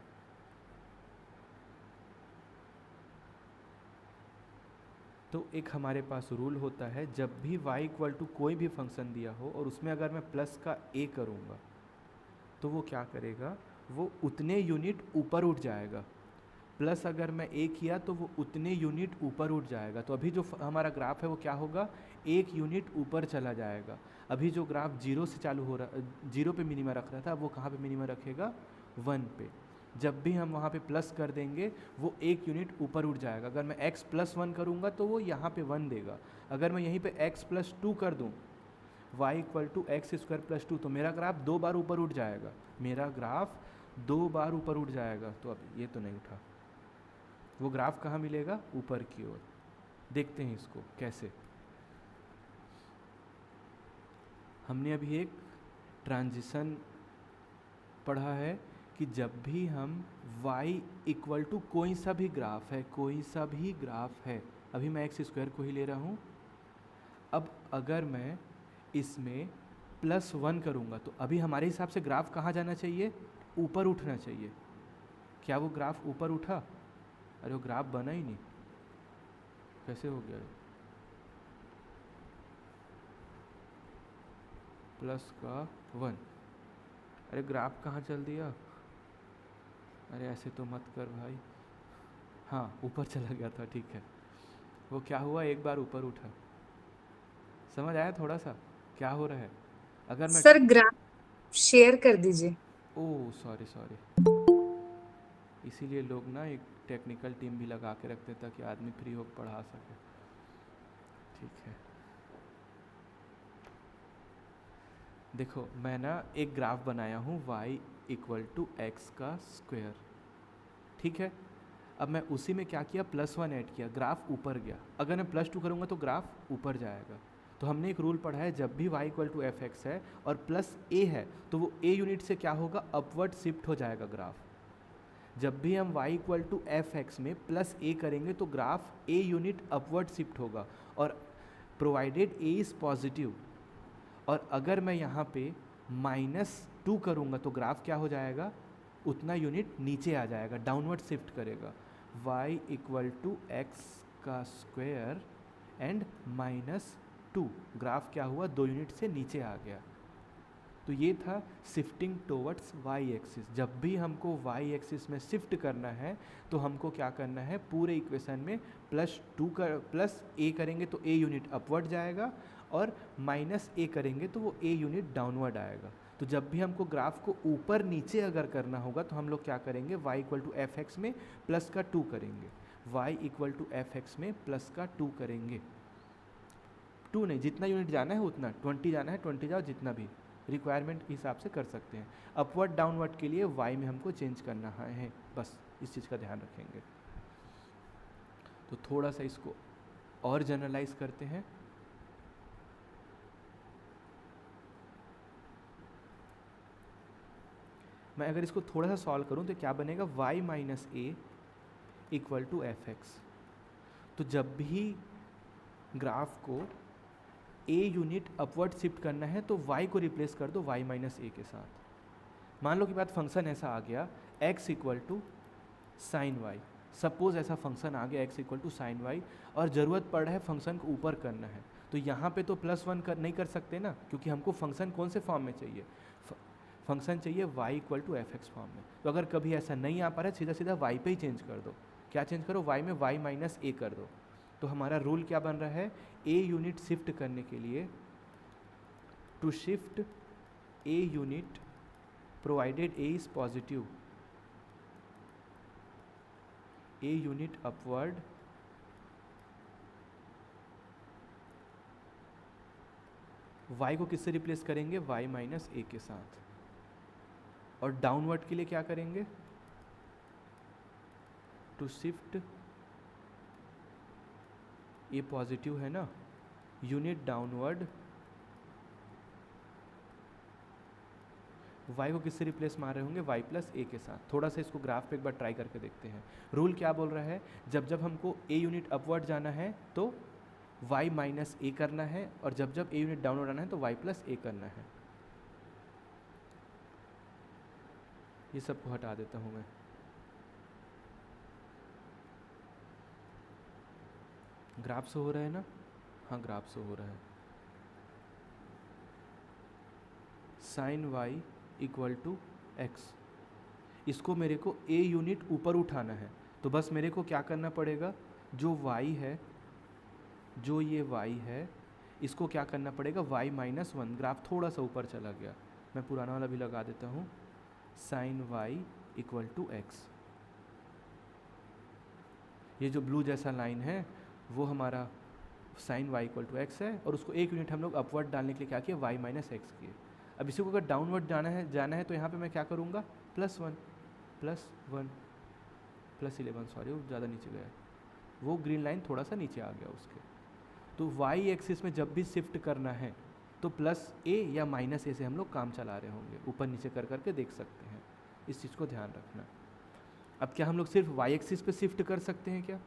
[SPEAKER 1] तो एक हमारे पास रूल होता है, जब भी y इक्वल टू कोई भी फंक्शन दिया हो और उसमें अगर मैं प्लस का a करूँगा तो वो क्या करेगा, वो उतने यूनिट ऊपर उठ जाएगा। प्लस अगर मैं a किया तो वो उतने यूनिट ऊपर उठ जाएगा। तो अभी जो हमारा ग्राफ है वो क्या होगा, 1 यूनिट ऊपर चला जाएगा। अभी जो ग्राफ 0 से चालू हो रहा, 0 पे मिनिमा रख रहा था, वो कहाँ पे मिनिमा रखेगा, 1 पे। जब भी हम वहाँ पे प्लस कर देंगे वो 1 यूनिट ऊपर उठ जाएगा। अगर मैं x + 1 करूँगा तो वो यहाँ पे 1 देगा। अगर मैं यहीं पे x + 2 कर दूँ, y equal to x square plus 2, तो मेरा ग्राफ 2 बार ऊपर उठ जाएगा। मेरा ग्राफ 2 बार ऊपर उठ जाएगा। तो अब ये तो नहीं उठा, वो ग्राफ कहाँ मिलेगा, ऊपर की ओर। देखते हैं इसको कैसे। हमने अभी एक ट्रांजिशन पढ़ा है कि जब भी हम y इक्वल टू कोई सा भी ग्राफ है, कोई सा भी ग्राफ है, अभी मैं एक्स स्क्वायर को ही ले रहा हूँ। अब अगर मैं इसमें +1 करूँगा तो अभी हमारे हिसाब से ग्राफ कहाँ जाना चाहिए, ऊपर उठना चाहिए। क्या वो ग्राफ ऊपर उठा, अरे वो ग्राफ बना ही नहीं, कैसे हो गया, +1, अरे ग्राफ कहाँ चल दिया, अरे ऐसे तो मत कर भाई। हाँ ऊपर चला गया था, ठीक है। वो क्या हुआ, एक बार ऊपर उठा। समझ आया थोड़ा सा क्या हो रहा है? अगर मैं
[SPEAKER 2] सर ग्राफ शेयर कर दीजिए।
[SPEAKER 1] ओह सॉरी सॉरी, इसीलिए लोग ना एक टेक्निकल टीम भी लगा के रखते ताकि आदमी फ्री होकर पढ़ा सके। ठीक है, देखो मैं ना एक ग्राफ बनाया हूँ y इक्वल टू एक्स का स्क्वायर, ठीक है। अब मैं उसी में क्या किया, +1 ऐड किया, ग्राफ ऊपर गया। अगर मैं +2 करूँगा तो ग्राफ ऊपर जाएगा। तो हमने एक रूल पढ़ा है, जब भी y equal to f x है और +a है तो वो a यूनिट से क्या होगा, अपवर्ड शिफ्ट हो जाएगा ग्राफ। जब भी हम y equal to f x में +a करेंगे तो graph a unit upward shift होगा, और प्रोवाइडेड a इज़ पॉजिटिव। और अगर मैं यहाँ पे -2 करूँगा तो ग्राफ क्या हो जाएगा, उतना यूनिट नीचे आ जाएगा, डाउनवर्ड शिफ्ट करेगा। y इक्वल टू एक्स का स्क्वायर एंड -2, ग्राफ क्या हुआ, 2 यूनिट से नीचे आ गया। तो ये था शिफ्टिंग टोवर्ड्स y एक्सिस। जब भी हमको y एक्सिस में शिफ्ट करना है तो हमको क्या करना है, पूरे इक्वेशन में +a करेंगे तो a यूनिट अपवर्ड जाएगा, और -a करेंगे तो वो a यूनिट डाउनवर्ड आएगा। तो जब भी हमको ग्राफ को ऊपर नीचे अगर करना होगा तो हम लोग क्या करेंगे, y equal to f x में +2 करेंगे, y equal to f x में +2 करेंगे। 2 नहीं, जितना यूनिट जाना है उतना, 20 जाना है 20 जाओ, जितना भी रिक्वायरमेंट के हिसाब से कर सकते हैं। अपवर्ड डाउनवर्ड के लिए y में हमको चेंज करना है, बस इस चीज़ का ध्यान रखेंगे। तो थोड़ा सा इसको और जनरलाइज करते हैं। मैं अगर इसको थोड़ा सा सॉल्व करूं तो क्या बनेगा, y minus a equal to f x. तो जब भी ग्राफ को a यूनिट अपवर्ड शिफ्ट करना है तो y को रिप्लेस कर दो y माइनस ए के साथ। मान लो कि बात फंक्शन ऐसा आ गया x equal to sine y, suppose ऐसा फंक्शन आ गया x equal to sine y, और ज़रूरत पड़ रहा है फंक्शन को ऊपर करना है, तो यहाँ पे तो +1 नहीं कर सकते ना, क्योंकि हमको फंक्शन कौन से फॉर्म में चाहिए, फंक्शन चाहिए y equal to f x form में। तो अगर कभी ऐसा नहीं आ पा रहा है, सीधा सीधा y पे ही चेंज कर दो। क्या चेंज करो, y में y माइनस ए कर दो। तो हमारा रूल क्या बन रहा है, a यूनिट शिफ्ट करने के लिए, to shift a unit provided a is positive, a unit upward y को किससे रिप्लेस करेंगे, y माइनस ए के साथ। और डाउनवर्ड के लिए क्या करेंगे, टू शिफ्ट ये पॉजिटिव है ना, यूनिट डाउनवर्ड y को किससे रिप्लेस मार रहे होंगे, y प्लस ए के साथ। थोड़ा सा इसको ग्राफ पे एक बार ट्राई करके देखते हैं। रूल क्या बोल रहा है, जब जब हमको a यूनिट अपवर्ड जाना है तो y माइनस ए करना है, और जब जब a यूनिट डाउनवर्ड आना है तो y प्लस ए करना है। ये सबको हटा देता हूँ मैं। ग्राफ से हो रहा है ना, हाँ ग्राफ से हो रहा है। Sine y equal to x, इसको मेरे को a यूनिट ऊपर उठाना है, तो बस मेरे को क्या करना पड़ेगा, जो y है, जो ये y है, इसको क्या करना पड़ेगा, y माइनस 1। ग्राफ थोड़ा सा ऊपर चला गया, मैं पुराना वाला भी लगा देता हूँ, sine y equal to x. ये जो ब्लू जैसा लाइन है वो हमारा sine y equal to x है, और उसको 1 यूनिट हम लोग अपवर्ड डालने के लिए क्या किया, वाई माइनस एक्स किए। अब इसी को अगर डाउनवर्ड जाना है तो यहाँ पे मैं क्या करूँगा, +1 +11, सॉरी वो ज़्यादा नीचे गया, वो ग्रीन लाइन थोड़ा सा नीचे आ गया उसके। तो वाई एक्सिस में जब भी शिफ्ट करना है तो +a या -a से हम लोग काम चला रहे होंगे, ऊपर नीचे कर करके देख सकते हैं, इस चीज़ को ध्यान रखना। अब क्या हम लोग सिर्फ वाई एक्सिस पे शिफ्ट कर सकते हैं क्या,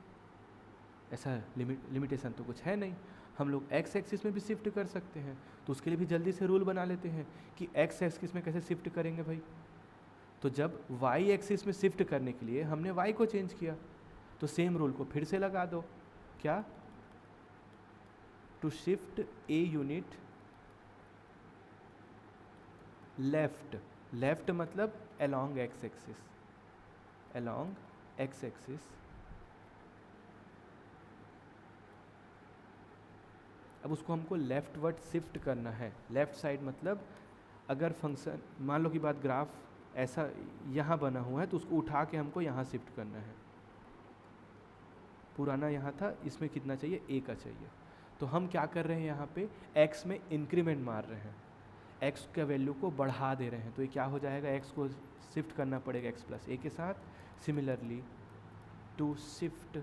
[SPEAKER 1] ऐसा लिमिटेशन तो कुछ है नहीं, हम लोग एक्स एक्सिस में भी शिफ्ट कर सकते हैं। तो उसके लिए भी जल्दी से रूल बना लेते हैं कि एक्स एक्सिस में कैसे शिफ्ट करेंगे भाई। तो जब वाई एक्सिस में शिफ्ट करने के लिए हमने वाई को चेंज किया, तो सेम रूल को फिर से लगा दो, क्या, to shift a unit left, left मतलब along x axis, along x axis. अब उसको हमको लेफ्टवर्ड शिफ्ट करना है। लेफ्ट साइड मतलब अगर फंक्शन मान लो कि बात ग्राफ ऐसा यहाँ बना हुआ है तो उसको उठा के हमको यहाँ शिफ्ट करना है। पुराना यहाँ था, इसमें कितना चाहिए, a का चाहिए। तो हम क्या कर रहे हैं यहाँ पे x में इंक्रीमेंट मार रहे हैं, x का वैल्यू को बढ़ा दे रहे हैं। तो ये क्या हो जाएगा, x को शिफ्ट करना पड़ेगा x प्लस a के साथ। सिमिलरली टू शिफ्ट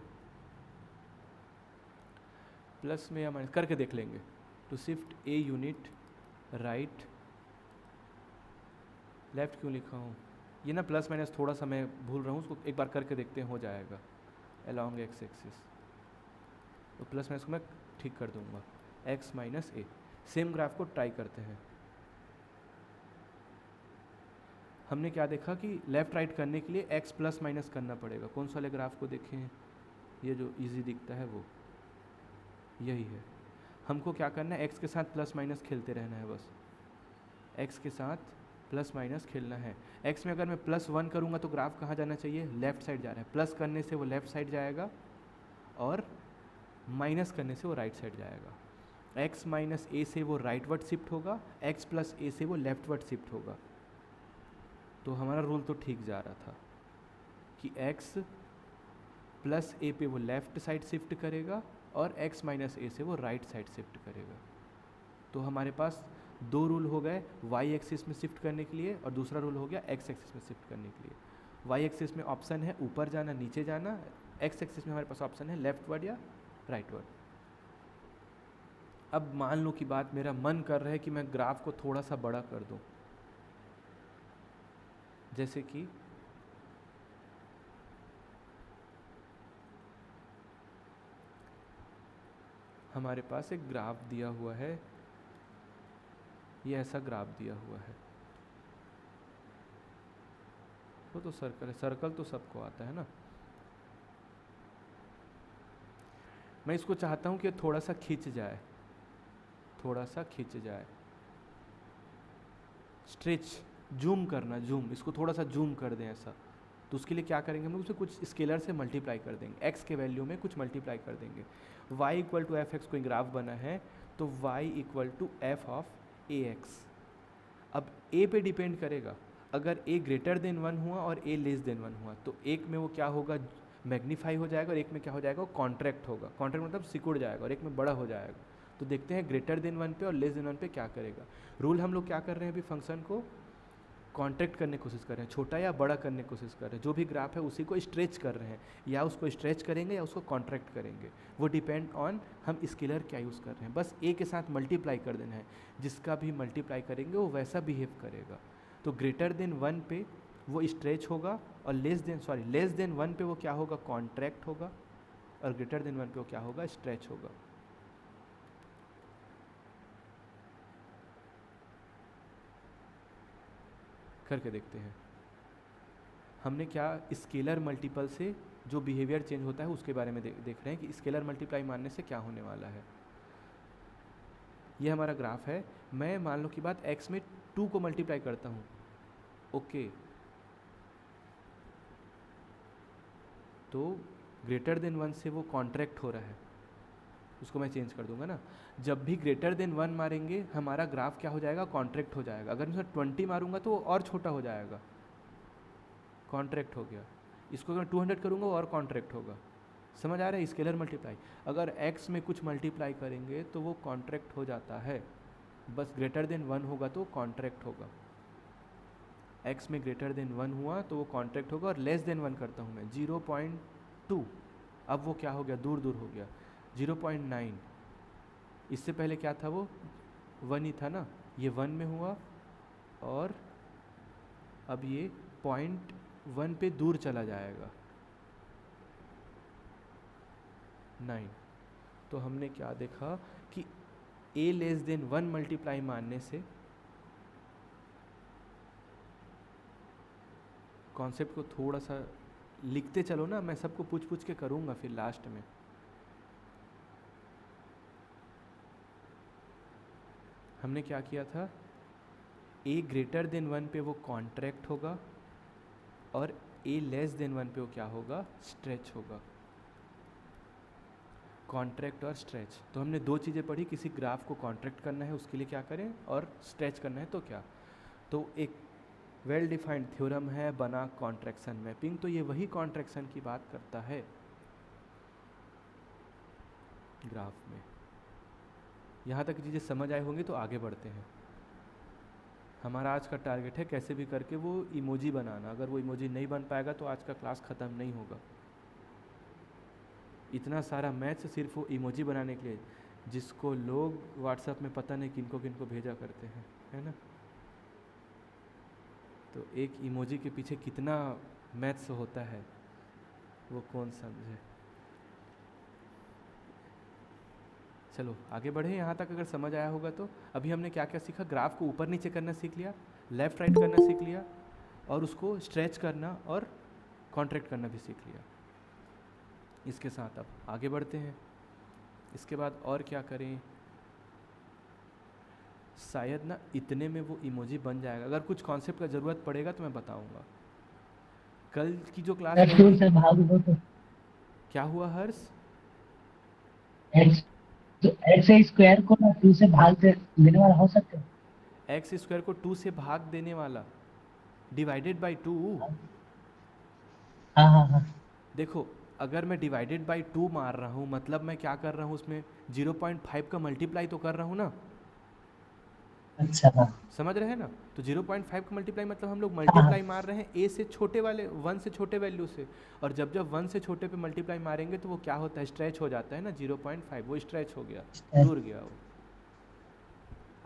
[SPEAKER 1] प्लस में या माइनस करके देख लेंगे। To shift a unit right, left क्यों लिखा हूँ, ये ना प्लस माइनस थोड़ा सा मैं भूल रहा हूँ, उसको एक बार करके देखते हैं हो जाएगा। along x एक्सिस, तो प्लस माइनस को मैं ठीक कर दूंगा, x minus a। Same graph को ट्राई करते हैं। हमने क्या देखा कि लेफ़्ट राइट करने के लिए x प्लस माइनस करना पड़ेगा। कौन सा वाले ग्राफ को देखें, ये जो इजी दिखता है वो यही है। हमको क्या करना है, x के साथ प्लस माइनस खेलते रहना है, बस x के साथ प्लस माइनस खेलना है। x में अगर मैं +1 करूँगा तो ग्राफ कहाँ जाना चाहिए, लेफ़्ट साइड जा रहा है। प्लस करने से वो लेफ़्ट साइड जाएगा और माइनस करने से वो राइट साइड जाएगा। x माइनस a से वो राइटवर्ड शिफ्ट होगा, x प्लस a से वो लेफ्टवर्ड शिफ्ट होगा। तो हमारा रूल तो ठीक जा रहा था कि x प्लस a पे वो लेफ़्ट साइड शिफ्ट करेगा और x माइनस a से वो राइट साइड शिफ्ट करेगा। तो हमारे पास दो रूल हो गए, y एक्सिस में शिफ्ट करने के लिए, और दूसरा रूल हो गया x एक्सिस में शिफ्ट करने के लिए। y एक्सिस में ऑप्शन है ऊपर जाना नीचे जाना, x एक्सिस में हमारे पास ऑप्शन है लेफ्टवर्ड या राइटवर्ड। अब मान लो कि बात मेरा मन कर रहा है कि मैं ग्राफ को थोड़ा सा बड़ा कर दूं, जैसे कि हमारे पास एक ग्राफ दिया हुआ है, ये ऐसा ग्राफ दिया हुआ है, वो तो सर्कल है, सर्कल तो सबको आता है ना। मैं इसको चाहता हूँ कि थोड़ा सा खींच जाए, थोड़ा सा खींच जाए, स्ट्रेच, जूम करना, जूम, इसको थोड़ा सा जूम कर दें ऐसा। तो उसके लिए क्या करेंगे हम लोग, उसे कुछ स्केलर से मल्टीप्लाई कर देंगे, x के वैल्यू में कुछ मल्टीप्लाई कर देंगे। y equal to f x कोई ग्राफ बना है तो y equal to f of a x. अब a पे डिपेंड करेगा, अगर a ग्रेटर देन 1 हुआ और a लेस देन 1 हुआ तो एक में वो क्या होगा, मैग्नीफाई हो जाएगा, और एक में क्या हो जाएगा, वो कॉन्ट्रैक्ट होगा। कॉन्ट्रैक्ट मतलब सिकुड़ जाएगा, और एक में बड़ा हो जाएगा। तो देखते हैं ग्रेटर देन 1 पे और लेस देन 1 पे क्या करेगा। रूल हम लोग क्या कर रहे हैं, अभी फंक्शन को कॉन्ट्रैक्ट करने की कोशिश कर रहे हैं, छोटा या बड़ा करने की कोशिश कर रहे हैं। जो भी ग्राफ है उसी को स्ट्रेच कर रहे हैं, या उसको स्ट्रेच करेंगे या उसको कॉन्ट्रैक्ट करेंगे, वो डिपेंड ऑन हम स्केलर क्या यूज़ कर रहे हैं। बस a के साथ मल्टीप्लाई कर देना है, जिसका भी मल्टीप्लाई करेंगे वो वैसा बिहेव करेगा। तो ग्रेटर देन 1 पे वो स्ट्रेच होगा, और लेस देन 1 पे वो क्या होगा, कॉन्ट्रैक्ट होगा, और ग्रेटर देन 1 पे वो क्या होगा, स्ट्रेच होगा। करके देखते हैं। हमने क्या स्केलर मल्टीपल से जो बिहेवियर चेंज होता है उसके बारे में देख रहे हैं कि स्केलर मल्टीप्लाई मानने से क्या होने वाला है। ये हमारा ग्राफ है, मैं मान लो कि बात x में 2 को मल्टीप्लाई करता हूँ, ओके, तो ग्रेटर देन 1 से वो कॉन्ट्रैक्ट हो रहा है, उसको मैं चेंज कर दूंगा ना। जब भी ग्रेटर देन 1 मारेंगे हमारा ग्राफ क्या हो जाएगा, कॉन्ट्रैक्ट हो जाएगा। अगर मैं 20 मारूंगा तो वो और छोटा हो जाएगा, कॉन्ट्रैक्ट हो गया। इसको अगर 200 करूंगा वो और कॉन्ट्रैक्ट होगा। समझ आ रहा है, स्केलर मल्टीप्लाई। अगर x में कुछ मल्टीप्लाई करेंगे तो वो कॉन्ट्रैक्ट हो जाता है, बस ग्रेटर देन 1 होगा तो कॉन्ट्रैक्ट होगा। x में ग्रेटर देन 1 हुआ तो वो कॉन्ट्रैक्ट होगा, और लेस देन 1 करता हूँ मैं 0.2, अब वो क्या हो गया, दूर दूर हो गया, 0.9। इससे पहले क्या था, वो 1 ही था ना, ये 1 में हुआ, और अब ये 0.1 पे दूर चला जाएगा, 9। तो हमने क्या देखा कि a लेस देन 1 मल्टीप्लाई मानने से कॉन्सेप्ट को थोड़ा सा लिखते चलो ना, मैं सबको पूछ पूछ के करूँगा फिर लास्ट में। हमने क्या किया था, a ग्रेटर देन 1 पे वो कॉन्ट्रैक्ट होगा, और ए लेस देन 1 पे वो क्या होगा, स्ट्रेच होगा, कॉन्ट्रैक्ट और स्ट्रेच। तो हमने दो चीज़ें पढ़ी, किसी ग्राफ को कॉन्ट्रैक्ट करना है उसके लिए क्या करें, और स्ट्रेच करना है तो क्या। तो एक वेल डिफाइंड थ्योरम है बना कॉन्ट्रैक्शन मैपिंग, तो ये वही कॉन्ट्रैक्शन की बात करता है ग्राफ में। यहाँ तक चीज़ें समझ आए होंगी तो आगे बढ़ते हैं। हमारा आज का टारगेट है कैसे भी करके वो इमोजी बनाना। अगर वो इमोजी नहीं बन पाएगा तो आज का क्लास ख़त्म नहीं होगा। इतना सारा मैथ्स सिर्फ वो इमोजी बनाने के लिए, जिसको लोग व्हाट्सएप में पता नहीं किनको किनको भेजा करते हैं, है ना। तो एक इमोजी के पीछे कितना मैथ्स होता है वो कौन समझे। चलो आगे बढ़े। यहाँ तक अगर समझ आया होगा तो अभी हमने क्या क्या सीखा, ग्राफ को ऊपर नीचे करना सीख लिया, लेफ़्ट राइट करना सीख लिया, और उसको स्ट्रेच करना और कॉन्ट्रैक्ट करना भी सीख लिया। इसके साथ अब आगे बढ़ते हैं। इसके बाद और क्या करें, शायद ना इतने में वो इमोजी बन जाएगा। अगर कुछ कॉन्सेप्ट का ज़रूरत पड़ेगा तो मैं बताऊंगा। कल की जो क्लास रहेगी,
[SPEAKER 6] से भाग दो तो
[SPEAKER 1] क्या हुआ हर्ष,
[SPEAKER 6] एक्स तो एक्स स्क्वायर को ना 2 से भाग देने वाला हो सकता है।
[SPEAKER 1] एक्स स्क्वायर को 2 से भाग देने वाला, डिवाइडेड बाई 2।
[SPEAKER 6] हाँ हाँ हाँ
[SPEAKER 1] देखो अगर मैं डिवाइडेड बाई 2 मार रहा हूँ मतलब मैं क्या कर रहा हूँ, उसमें 0.5 का मल्टीप्लाई तो कर रहा हूँ ना,
[SPEAKER 6] अच्छा हाँ
[SPEAKER 1] समझ रहे हैं ना। तो 0.5 का मल्टीप्लाई मतलब हम लोग मल्टीप्लाई मार रहे हैं ए से छोटे वाले 1 से छोटे वैल्यू से, और जब जब 1 से छोटे पे मल्टीप्लाई मारेंगे तो वो क्या होता है, स्ट्रेच हो जाता है ना। 0.5 वो स्ट्रेच हो गया, दूर गया वो।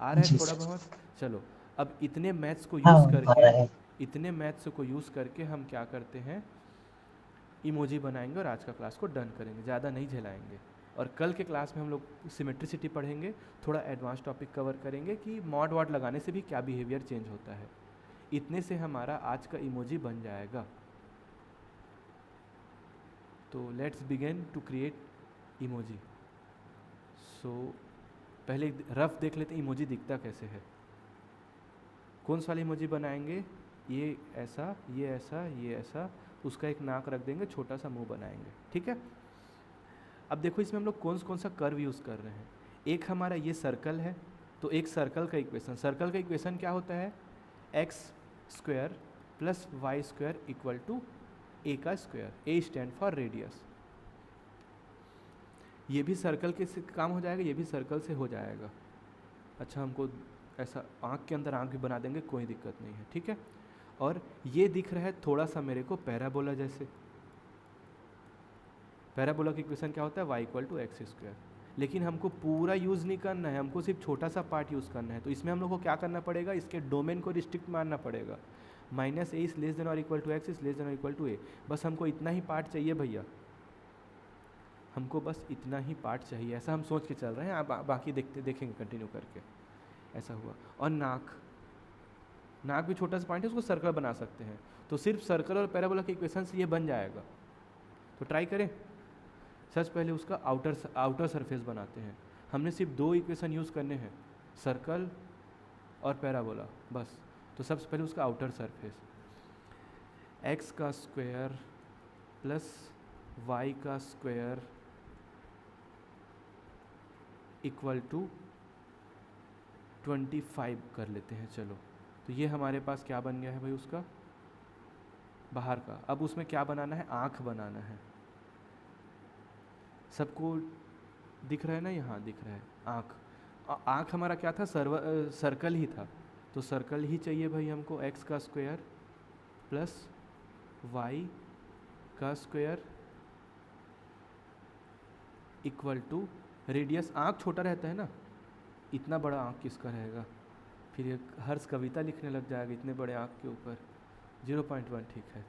[SPEAKER 1] आ रहा है
[SPEAKER 6] जी
[SPEAKER 1] थोड़ा
[SPEAKER 6] सर।
[SPEAKER 1] बहुत। चलो अब इतने मैथ्स को
[SPEAKER 6] हाँ
[SPEAKER 1] यूज़
[SPEAKER 6] आ
[SPEAKER 1] करके,
[SPEAKER 6] रहा है।
[SPEAKER 1] इतने मैथ्स को यूज़ करके हम क्या करते हैं, इमोजी बनाएंगे और आज का क्लास को डन करेंगे, ज़्यादा नहीं झेलाएंगे। और कल के क्लास में हम लोग सिमेट्रिसिटी पढ़ेंगे, थोड़ा एडवांस टॉपिक कवर करेंगे कि मॉड वॉड लगाने से भी क्या बिहेवियर चेंज होता है। इतने से हमारा आज का इमोजी बन जाएगा। तो let's begin to create emoji. So पहले रफ देख लेते हैं इमोजी दिखता कैसे है। कौन सा वाला इमोजी बनाएंगे, ये ऐसा, ये ऐसा, ये ऐसा, उसका एक नाक रख देंगे, छोटा सा मुंह बनाएंगे, ठीक है। अब देखो इसमें हम लोग कौन सा कर्व यूज़ कर रहे हैं। एक हमारा ये सर्कल है, तो एक सर्कल का इक्वेशन, सर्कल का इक्वेशन क्या होता है, x square plus y square equal to a का square. A stand for radius. ये भी सर्कल के से काम हो जाएगा, ये भी सर्कल से हो जाएगा। अच्छा हमको ऐसा आँख के अंदर आँख भी बना देंगे, कोई दिक्कत नहीं है, ठीक है। और ये दिख रहा है थोड़ा सा मेरे को पैराबोला जैसे। पैराबोला की इक्वेशन क्या होता है, y equal to x square. लेकिन हमको पूरा यूज़ नहीं करना है, हमको सिर्फ छोटा सा पार्ट यूज़ करना है। तो इसमें हम लोग को क्या करना पड़ेगा, इसके डोमेन को रिस्ट्रिक्ट मानना पड़ेगा। Minus a is less than और equal to x is less than और इक्वल टू ए। बस हमको इतना ही पार्ट चाहिए भैया, हमको बस इतना ही पार्ट चाहिए, ऐसा हम सोच के चल रहे हैं। आप बाकी देखेंगे कंटिन्यू करके। ऐसा हुआ। और नाक, नाक भी छोटा सा पॉइंट है, उसको सर्कल बना सकते हैं। तो सिर्फ सर्कल और पैराबोला की इक्वेशन से ये बन जाएगा। तो ट्राई करें। सबसे पहले उसका आउटर सरफेस बनाते हैं। हमने सिर्फ दो इक्वेशन यूज़ करने हैं, सर्कल और पैराबोला, बस। तो सबसे पहले उसका आउटर सरफेस, एक्स का स्क्वायर प्लस वाई का स्क्वायर इक्वल टू 25 कर लेते हैं। चलो तो ये हमारे पास क्या बन गया है भाई, उसका बाहर का। अब उसमें क्या बनाना है, आँख बनाना है। सबको दिख रहा है ना, यहाँ दिख रहा है आँख। आँख हमारा क्या था, सर्कल ही था। तो सर्कल ही चाहिए भाई हमको, एक्स का स्क्वायर प्लस वाई का स्क्वायर इक्वल टू रेडियस। आँख छोटा रहता है ना, इतना बड़ा आँख किसका रहेगा, फिर ये हर्ष कविता लिखने लग जाएगा इतने बड़े आँख के ऊपर। 0.1 ठीक है,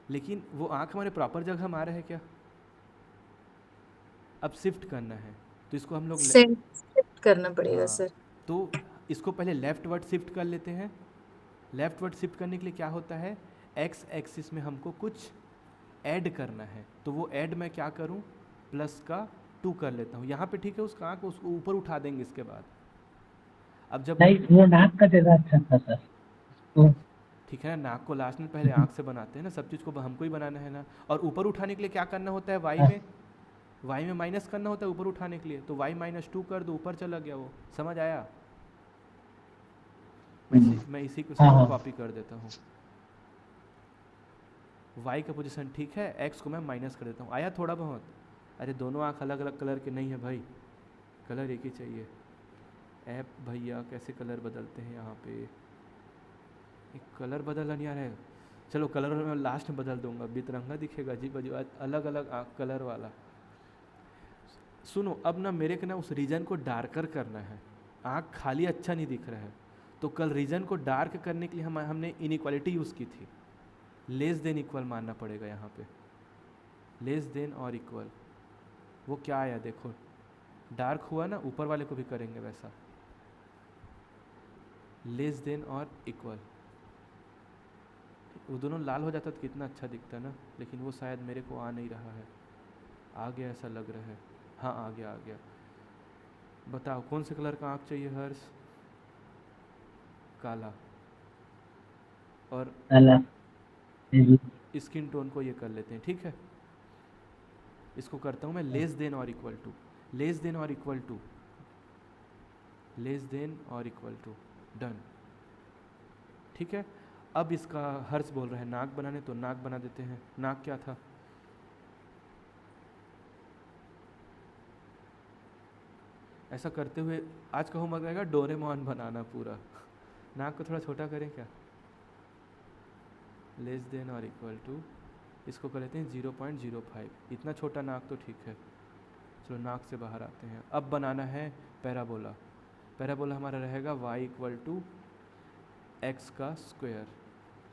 [SPEAKER 1] लेकिन वो आँख हमारे प्रॉपर जगह में आ रहा है क्या। अब शिफ्ट करना है तो इसको हम लोग
[SPEAKER 2] शिफ्ट करना पड़ेगा
[SPEAKER 1] हाँ,
[SPEAKER 2] सर।
[SPEAKER 1] तो इसको पहले लेफ्ट वर्ड शिफ्ट कर लेते हैं। लेफ्ट वर्ड शिफ्ट करने के लिए क्या होता है, एक्स एक्सिस में हमको कुछ ऐड करना है। तो वो ऐड मैं क्या करूं, प्लस का 2 कर लेता हूं यहाँ पे, ठीक है। उसका आँख उसको ऊपर उठा देंगे इसके बाद। अब जब
[SPEAKER 6] नहीं वो नाक का जगह अच्छा था सर, तो
[SPEAKER 1] ठीक है ना, नाक को लास्ट में पहले आँख से बनाते हैं ना, सब चीज़ को हमको ही बनाना है ना। और ऊपर उठाने के लिए क्या करना होता है, वाई में माइनस करना होता है ऊपर उठाने के लिए, तो y-2 कर दो, ऊपर चला गया वो। समझ आया? मैं इसी को
[SPEAKER 6] हाँ, हाँ।
[SPEAKER 1] कॉपी कर देता हूँ। y का पोजीशन ठीक है, x को मैं माइनस कर देता हूँ। आया थोड़ा बहुत? अरे दोनों आँख अलग अलग कलर के नहीं है भाई, कलर एक ही चाहिए। ऐप भैया कैसे कलर बदलते हैं यहाँ पे, एक कलर बदलना नहीं आ रहा है। चलो कलर मैं लास्ट में बदल दूंगा, बितरंगा दिखेगा अजीब अजीब, अलग अलग कलर वाला। सुनो, अब ना मेरे को ना उस रीजन को डार्कर करना है, आँख खाली अच्छा नहीं दिख रहा है, तो कल रीजन को डार्क करने के लिए हमने इनइक्वालिटी यूज़ की थी, लेस देन इक्वल मानना पड़ेगा यहाँ पे, लेस देन और इक्वल। वो क्या आया देखो, डार्क हुआ ना, ऊपर वाले को भी करेंगे वैसा, लेस देन और इक्वल। वो दोनों लाल हो जाता तो कितना अच्छा दिखता ना, लेकिन वो शायद मेरे को आ नहीं रहा है। आ गया ऐसा लग रहा है, हाँ आ गया आ गया। बताओ कौन से कलर का आँख चाहिए हर्ष? काला। और स्किन टोन को ये कर लेते हैं, ठीक है। इसको करता हूँ मैं लेस देन और इक्वल टू, लेस देन और इक्वल टू, लेस देन और इक्वल टू, डन। ठीक है, अब इसका हर्ष बोल रहा है नाक बनाने, तो नाक बना देते हैं। नाक क्या था? ऐसा करते हुए आज का होमवर्क रहेगा डोरेमोन बनाना पूरा। नाक को थोड़ा छोटा करें क्या, लेस देन और इक्वल टू, इसको कर लेते हैं 0.05। इतना छोटा नाक तो ठीक है, चलो नाक से बाहर आते हैं। अब बनाना है पैराबोला। पैराबोला हमारा रहेगा y इक्वल टू एक्स का square,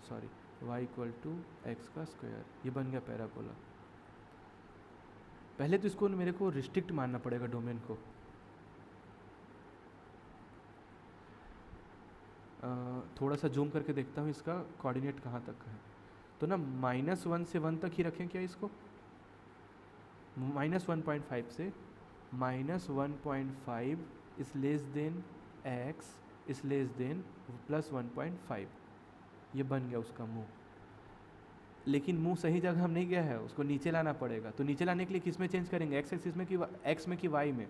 [SPEAKER 1] sorry y equal to x का स्क्वायर। ये बन गया पैराबोला। पहले तो इसको मेरे को रिस्ट्रिक्ट मानना पड़ेगा डोमेन को। थोड़ा सा जूम करके देखता हूँ इसका कोऑर्डिनेट कहाँ तक है। तो ना -1 से 1 तक ही रखें क्या इसको, -1.5 से -1.5 इस लेस देन x इस लेस देन +1.5। ये बन गया उसका मुंह। लेकिन मुंह सही जगह हम नहीं गया है, उसको नीचे लाना पड़ेगा। तो नीचे लाने के लिए किस में चेंज करेंगे, x एक्सिस में कि x में कि y में?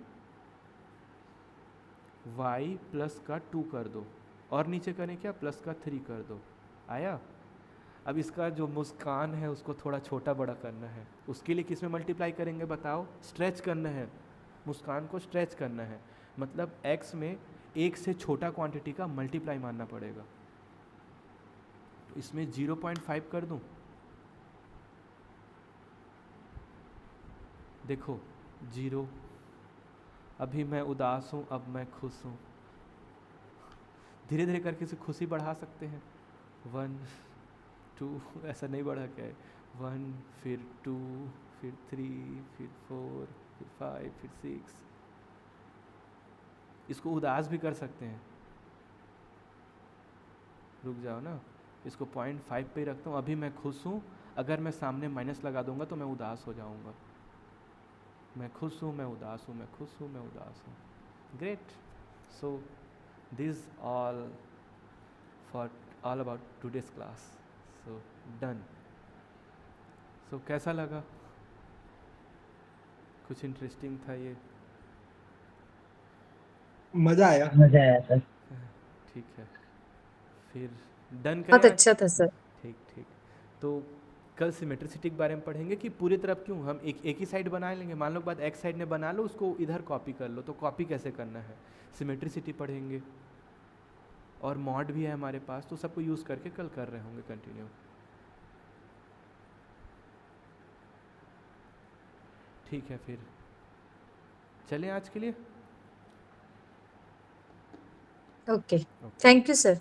[SPEAKER 1] y प्लस का 2 कर दो, और नीचे करें क्या, प्लस का 3 कर दो। आया? अब इसका जो मुस्कान है उसको थोड़ा छोटा बड़ा करना है, उसके लिए किस में मल्टीप्लाई करेंगे बताओ? स्ट्रेच करना है, मुस्कान को स्ट्रेच करना है, मतलब x में एक से छोटा क्वांटिटी का मल्टीप्लाई मानना पड़ेगा। तो इसमें 0.5 कर दूं, देखो 0। अभी मैं उदास हूँ, अब मैं खुश हूँ। धीरे धीरे करके इसे खुशी बढ़ा सकते हैं। 1 2 ऐसा नहीं बढ़ा क्या है, 1 फिर 2 फिर 3 फिर 4 फिर 5 फिर 6। इसको उदास भी कर सकते हैं, रुक जाओ ना, इसको 0.5 पे ही रखता हूँ। अभी मैं खुश हूँ, अगर मैं सामने माइनस लगा दूंगा तो मैं उदास हो जाऊंगा। मैं खुश हूँ, मैं उदास हूँ, मैं खुश हूँ, मैं उदास हूँ। Great. So this all about today's class. So done. So कैसा लगा, कुछ इंटरेस्टिंग था ये?
[SPEAKER 5] मजा आया।
[SPEAKER 6] मजा आया सर।
[SPEAKER 1] ठीक है, फिर डन
[SPEAKER 2] बहुत
[SPEAKER 1] करें आज?
[SPEAKER 2] अच्छा था सर।
[SPEAKER 1] ठीक ठीक। तो कल सिमेट्रिसिटी के बारे में पढ़ेंगे कि पूरी तरफ क्यों, हम एक ही साइड बना लेंगे। मान लो बात एक्स साइड ने बना लो, उसको इधर कॉपी कर लो, तो कॉपी कैसे करना है, सिमेट्रिसिटी पढ़ेंगे। और मॉड भी है हमारे पास, तो सबको यूज़ करके कल कर रहे होंगे कंटिन्यू। ठीक है, फिर चलें आज के लिए।
[SPEAKER 2] Okay, thank you sir.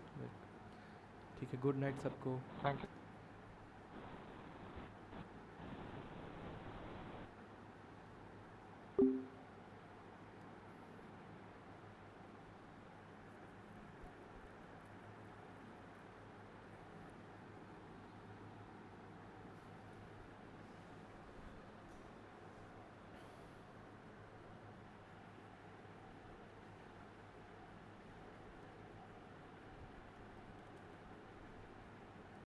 [SPEAKER 1] ठीक है, गुड नाइट सबको।
[SPEAKER 5] Thank you.